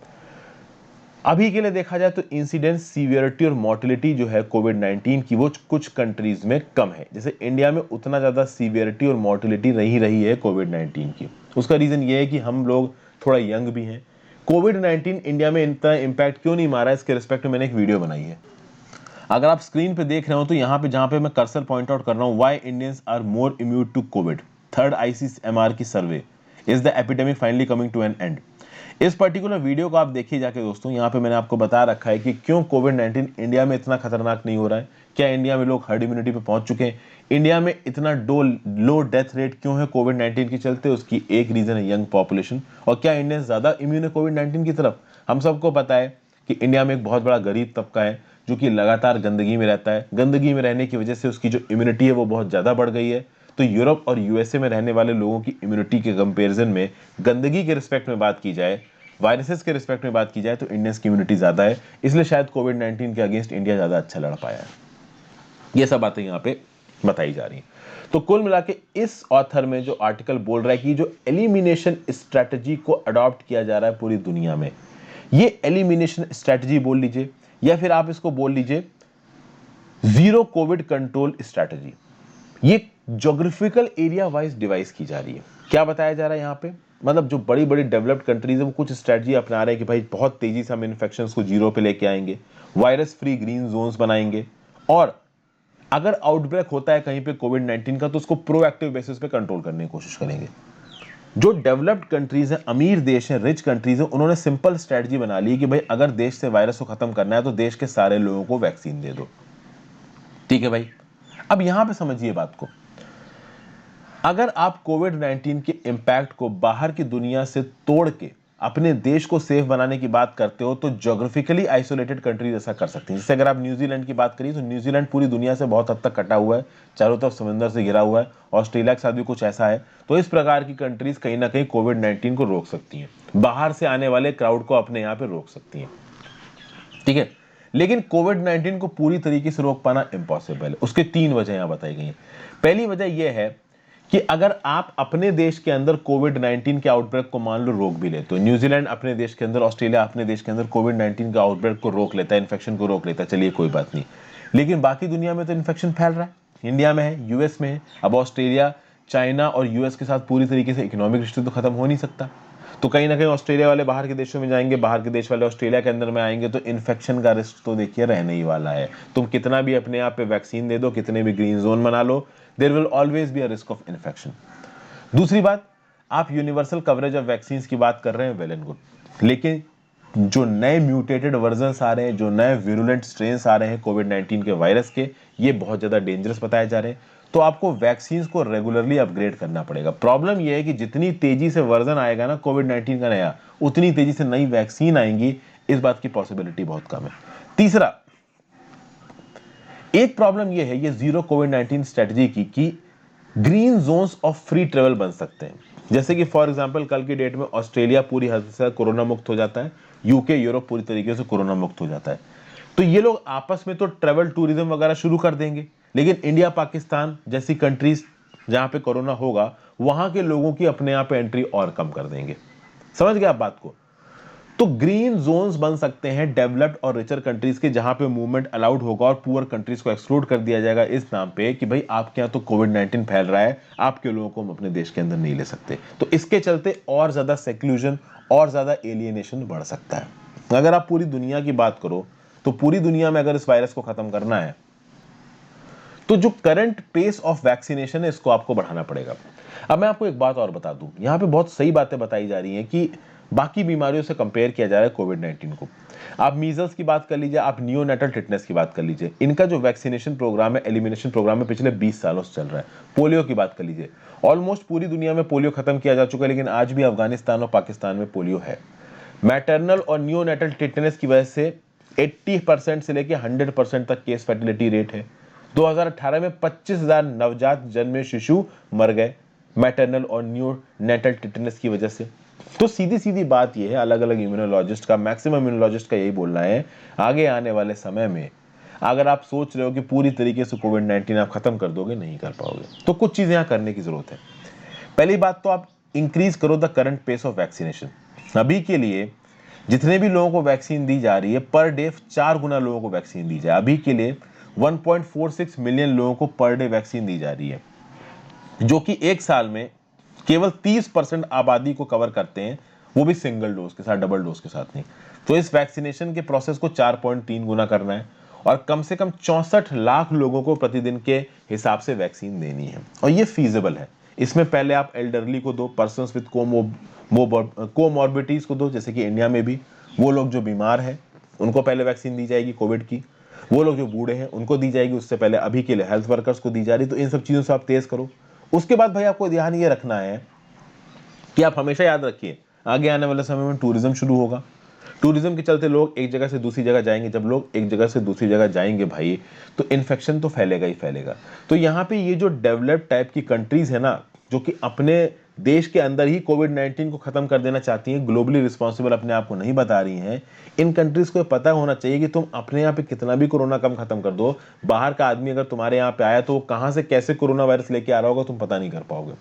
अभी के लिए देखा जाए तो इंसिडेंस, सीवियरिटी और मोर्टेलिटी जो है कोविड-19 की वो कुछ कंट्रीज में कम है। जैसे इंडिया में उतना ज्यादा सीवियरिटी और मोर्टेलिटी नहीं रही है कोविड-19 की। उसका रीजन ये है कि हम लोग थोड़ा यंग भी हैं। कोविड-19 इंडिया में इतना इंपैक्ट क्यों नहीं मारा, इसके रिस्पेक्ट में मैंने एक वीडियो बनाई है। अगर आप स्क्रीन पे देख रहे हो तो यहाँ पे जहां पे मैं कर्सर पॉइंट आउट कर रहा हूँ, why Indians are more immune to Covid, third ICMR की survey, is the epidemic finally coming to an end. इस पर्टिकुलर वीडियो को आप देखिए जाके दोस्तों। यहाँ पे मैंने आपको बता रखा है कि क्यों कोविड-19 इंडिया में इतना खतरनाक नहीं हो रहा है, क्या इंडिया में लोग हर्ड इम्यूनिटी पे पहुंच चुके हैं, इंडिया में इतना लो डेथ रेट क्यों है कोविड-19 के चलते। उसकी एक रीजन है यंग पॉपुलेशन। और क्या इंडियंस ज्यादा इम्यून है कोविड-19 की तरफ। हम सबको पता है कि इंडिया में एक बहुत बड़ा गरीब तबका है जो कि लगातार गंदगी में रहता है। गंदगी में रहने की वजह से उसकी जो इम्यूनिटी है वो बहुत ज़्यादा बढ़ गई है। तो यूरोप और USA में रहने वाले लोगों की इम्यूनिटी के कंपैरिजन में, गंदगी के रिस्पेक्ट में बात की जाए, वायरसेस के रिस्पेक्ट में बात की जाए, तो इंडियंस की इम्यूनिटी ज़्यादा है। इसलिए शायद कोविड-19 के अगेंस्ट इंडिया ज़्यादा अच्छा लड़ पाया है। ये सब बातें यहाँ पे बताई जा रही हैं। तो कुल मिला के इस ऑथर में जो आर्टिकल बोल रहा है कि जो एलिमिनेशन स्ट्रैटेजी को अडॉप्ट किया जा रहा है पूरी दुनिया में, ये एलिमिनेशन स्ट्रैटेजी बोल लीजिए या फिर आप इसको बोल लीजिए जीरो कोविड कंट्रोल स्ट्रैटेजी, ये ज्योग्राफिकल एरिया वाइज डिवाइस की जा रही है। क्या बताया जा रहा है यहाँ पे, मतलब जो बड़ी बड़ी डेवलप्ड कंट्रीज है वो कुछ स्ट्रैटेजी अपना रहे हैं कि भाई बहुत तेजी से हम इन्फेक्शंस को जीरो पे लेके आएंगे, वायरस फ्री ग्रीन जोन्स बनाएंगे, और अगर आउटब्रेक होता है कहीं पे कोविड-19 का तो उसको प्रोएक्टिव बेसिस पे कंट्रोल करने की कोशिश करेंगे। जो डेवलप्ड कंट्रीज हैं, अमीर देश हैं, रिच कंट्रीज हैं, उन्होंने सिंपल स्ट्रेटजी बना ली है कि भाई अगर देश से वायरस को खत्म करना है तो देश के सारे लोगों को वैक्सीन दे दो। ठीक है भाई, अब यहां पे समझिए बात को। अगर आप कोविड-19 के इंपैक्ट को बाहर की दुनिया से तोड़ के अपने देश को सेफ बनाने की बात करते हो तो ज्योग्राफिकली आइसोलेटेड कंट्रीज ऐसा कर सकती हैं। जैसे अगर आप न्यूजीलैंड की बात करिए तो न्यूजीलैंड पूरी दुनिया से बहुत हद तक कटा हुआ है, चारों तरफ समंदर से घिरा हुआ है। ऑस्ट्रेलिया के साथ भी कुछ ऐसा है। तो इस प्रकार की कंट्रीज कहीं ना कहीं कोविड-19 को रोक सकती हैं, बाहर से आने वाले क्राउड को अपने यहाँ पे रोक सकती हैं। ठीक है, लेकिन कोविड-19 को पूरी तरीके से रोक पाना इम्पॉसिबल है। उसके 3 वजह यहां बताई गई हैं। पहली वजह यह है कि अगर आप अपने देश के अंदर कोविड-19 के आउटब्रेक को मान लो रोक भी ले, तो न्यूजीलैंड अपने देश के अंदर, ऑस्ट्रेलिया अपने देश के अंदर कोविड-19 के आउटब्रेक को रोक लेता है, इन्फेक्शन को रोक लेता है, चलिए कोई बात नहीं। लेकिन बाकी दुनिया में तो इन्फेक्शन फैल रहा है, इंडिया में है, US में है। अब ऑस्ट्रेलिया, चाइना और US के साथ पूरी तरीके से इकोनॉमिक रिश्ते तो खत्म हो नहीं सकता। तो कहीं ना कहीं ऑस्ट्रेलिया वाले बाहर के देशों में जाएंगे, बाहर के देश वाले ऑस्ट्रेलिया के अंदर में आएंगे, तो इन्फेक्शन का रिस्क तो देखिए रहने ही वाला है। तुम कितना भी अपने आप पे वैक्सीन दे दो, कितने भी ग्रीन जोन बना लो, there will always be a risk of infection. दूसरी बात, आप यूनिवर्सल कवरेज ऑफ वैक्सीन की बात कर रहे हैं, वेल एंड गुड, लेकिन जो नए म्यूटेटेड वर्जन आ रहे हैं, जो नए विरुलेंट स्ट्रेन्स आ रहे हैं कोविड-19 के वायरस के, ये बहुत ज्यादा डेंजरस बताए जा रहे हैं। तो आपको वैक्सीन को रेगुलरली अपग्रेड करना पड़ेगा। प्रॉब्लम यह है कि जितनी तेजी से वर्जन आएगा ना कोविड-19 का नया, उतनी तेजी से नई वैक्सीन आएंगी, इस बात की पॉसिबिलिटी बहुत कम है। तीसरा, एक प्रॉब्लम यह है ये जीरो कोविड-19 स्ट्रेटजी की कि green zones of free travel बन सकते हैं। जैसे कि फॉर एग्जांपल कल की डेट में ऑस्ट्रेलिया पूरी हद से कोरोना मुक्त हो जाता है, यूके, यूरोप पूरी तरीके से कोरोना मुक्त हो जाता है, तो ये लोग आपस में तो ट्रेवल टूरिज्म वगैरह शुरू कर देंगे। लेकिन इंडिया, पाकिस्तान जैसी कंट्रीज जहां पे कोरोना होगा, वहां के लोगों की अपने यहाँ पे एंट्री और कम कर देंगे। समझ गए आप बात को। तो ग्रीन जोन्स बन सकते हैं डेवलप्ड और रिचर कंट्रीज के, जहां पे मूवमेंट अलाउड होगा, और पुअर कंट्रीज को एक्सक्लूड कर दिया जाएगा इस नाम पे कि भाई आपके यहाँ तो कोविड-19 फैल रहा है, आपके लोगों को हम अपने देश के अंदर नहीं ले सकते। तो इसके चलते और ज्यादा सेक्लूजन और ज्यादा एलियनेशन बढ़ सकता है। अगर आप पूरी दुनिया की बात करो तो पूरी दुनिया में अगर इस वायरस को खत्म करना है तो जो करंट पेस ऑफ वैक्सीनेशन है इसको आपको बढ़ाना पड़ेगा। अब मैं आपको एक बात और बता दूं, यहां पे बहुत सही बातें बताई जा रही हैं कि बाकी बीमारियों से कंपेयर किया जा रहा है कोविड-19 को। आप मीजल्स की बात कर लीजिए, आप नियोनेटल टिटनेस की बात कर लीजिए, इनका जो वैक्सीनेशन प्रोग्राम है, एलिमिनेशन प्रोग्राम है, पिछले 20 सालों से चल रहा है। पोलियो की बात कर लीजिए, ऑलमोस्ट पूरी दुनिया में पोलियो खत्म किया जा चुका है, लेकिन आज भी अफगानिस्तान और पाकिस्तान में पोलियो है। मैटरनल और नियोनेटल टिटनेस की वजह से 80% से लेकर 100% तक केस फर्टिलिटी रेट है। 2018 में 25,000 नवजात जन्मे शिशु मर गए मैटरनल और न्यूनेटल टिटनेस की वजह से। तो सीधी सीधी बात यह है, अलग अलग इम्यूनोलॉजिस्ट का, मैक्सिमम इम्यूनोलॉजिस्ट का यही बोलना है, आगे आने वाले समय में अगर आप सोच रहे हो कि पूरी तरीके से कोविड-19 आप खत्म कर दोगे, नहीं कर पाओगे। तो कुछ चीजें यहां करने की जरूरत है। पहली बात तो आप इंक्रीज करो the current pace of vaccination. अभी के लिए जितने भी लोगों को वैक्सीन दी जा रही है, पर डे 4 गुना लोगों को वैक्सीन दी जाए। अभी के लिए 1.46 मिलियन लोगों को पर डे वैक्सीन दी जा रही है, जो कि एक साल में केवल 30% आबादी को कवर करते हैं, वो भी सिंगल डोज के साथ, डबल डोज के साथ नहीं। तो इस वैक्सीनेशन के प्रोसेस को 4.3 गुना करना है और कम से कम 64 लाख लोगों को प्रतिदिन के हिसाब से वैक्सीन देनी है, और ये फीजिबल है। इसमें पहले आप एल्डरली को दो, पर्सन्स विद कोमॉर्बिडिटीज को दो, जैसे कि इंडिया में भी वो लोग जो बीमार हैं उनको पहले वैक्सीन दी जाएगी कोविड की, वो लोग जो बूढ़े हैं उनको दी जाएगी उससे पहले, अभी के लिए हेल्थ वर्कर्स को दी जा रही। तो इन सब चीजों से आप तेज करो। उसके बाद भाई आपको ध्यान ये रखना है कि आप हमेशा याद रखिए, आगे आने वाले समय में टूरिज्म शुरू होगा। टूरिज्म के चलते लोग एक जगह से दूसरी जगह जाएंगे। जब लोग एक जगह से दूसरी जगह जाएंगे भाई, तो इन्फेक्शन तो फैलेगा ही फैलेगा। तो यहाँ पे ये जो डेवलप्ड टाइप की कंट्रीज है ना, जो कि अपने देश के अंदर ही कोविड-19 को खत्म कर देना चाहती हैं, ग्लोबली रिस्पॉन्सिबल अपने आप को नहीं बता रही हैं, इन कंट्रीज को पता होना चाहिए कि तुम अपने यहाँ पे कितना भी कोरोना कम खत्म कर दो, बाहर का आदमी अगर तुम्हारे यहाँ पे आया तो वो कहाँ से कैसे कोरोना वायरस लेके आ रहा होगा तुम पता नहीं कर पाओगे।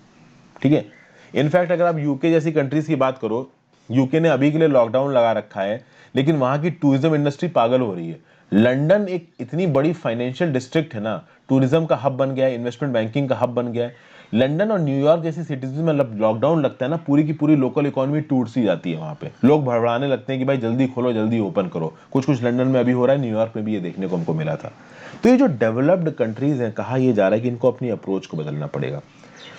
ठीक है। इनफैक्ट अगर आप यूके जैसी कंट्रीज की बात करो, यूके ने अभी के लिए लॉकडाउन लगा रखा है, लेकिन वहां की टूरिज्म इंडस्ट्री पागल हो रही है। लंदन एक इतनी बड़ी फाइनेंशियल डिस्ट्रिक्ट है ना, टूरिज्म का हब बन गया है, इन्वेस्टमेंट बैंकिंग का हब बन गया है। लंदन और न्यूयॉर्क जैसी सिटीज में लॉकडाउन लगता है ना, पूरी की पूरी लोकल इकोनॉमी टूट सी जाती है। वहां पे लोग भड़बड़ाने लगते हैं कि भाई जल्दी खोलो, जल्दी ओपन करो। कुछ कुछ लंदन में अभी हो रहा है, न्यूयॉर्क में भी ये देखने को हमको मिला था। तो ये जो डेवलप्ड कंट्रीज हैं, कहा यह जा रहा है कि इनको अपनी अप्रोच को बदलना पड़ेगा।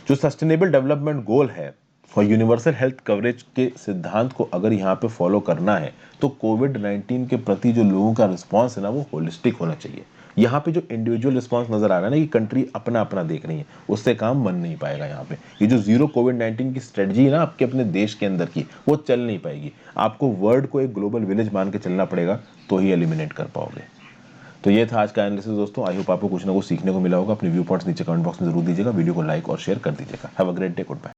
जो सस्टेनेबल डेवलपमेंट गोल है और यूनिवर्सल हेल्थ कवरेज के सिद्धांत को अगर यहाँ पे फॉलो करना है, तो कोविड-19 के प्रति जो लोगों का रिस्पांस है ना, वो होलिस्टिक होना चाहिए। यहाँ पे जो इंडिविजुअल रिस्पांस नजर आ रहा है ना, कि कंट्री अपना अपना देख रही है, उससे काम बन नहीं पाएगा। यहाँ पे ये जो जीरो कोविड-19 की स्ट्रेटजी है ना आपके अपने देश के अंदर की, वो चल नहीं पाएगी। आपको वर्ल्ड को एक ग्लोबल विलेज मान के चलना पड़ेगा, तो ही एलिमिनेट कर पाओगे। तो ये था आज का एनालिसिस दोस्तों। आई होप आपको कुछ ना कुछ सीखने को मिला होगा। अपने व्यू पॉइंट्स नीचे कमेंट बॉक्स में जरूर दीजिएगा, वीडियो को लाइक और शेयर कर दीजिएगा। Have a great day, good bye.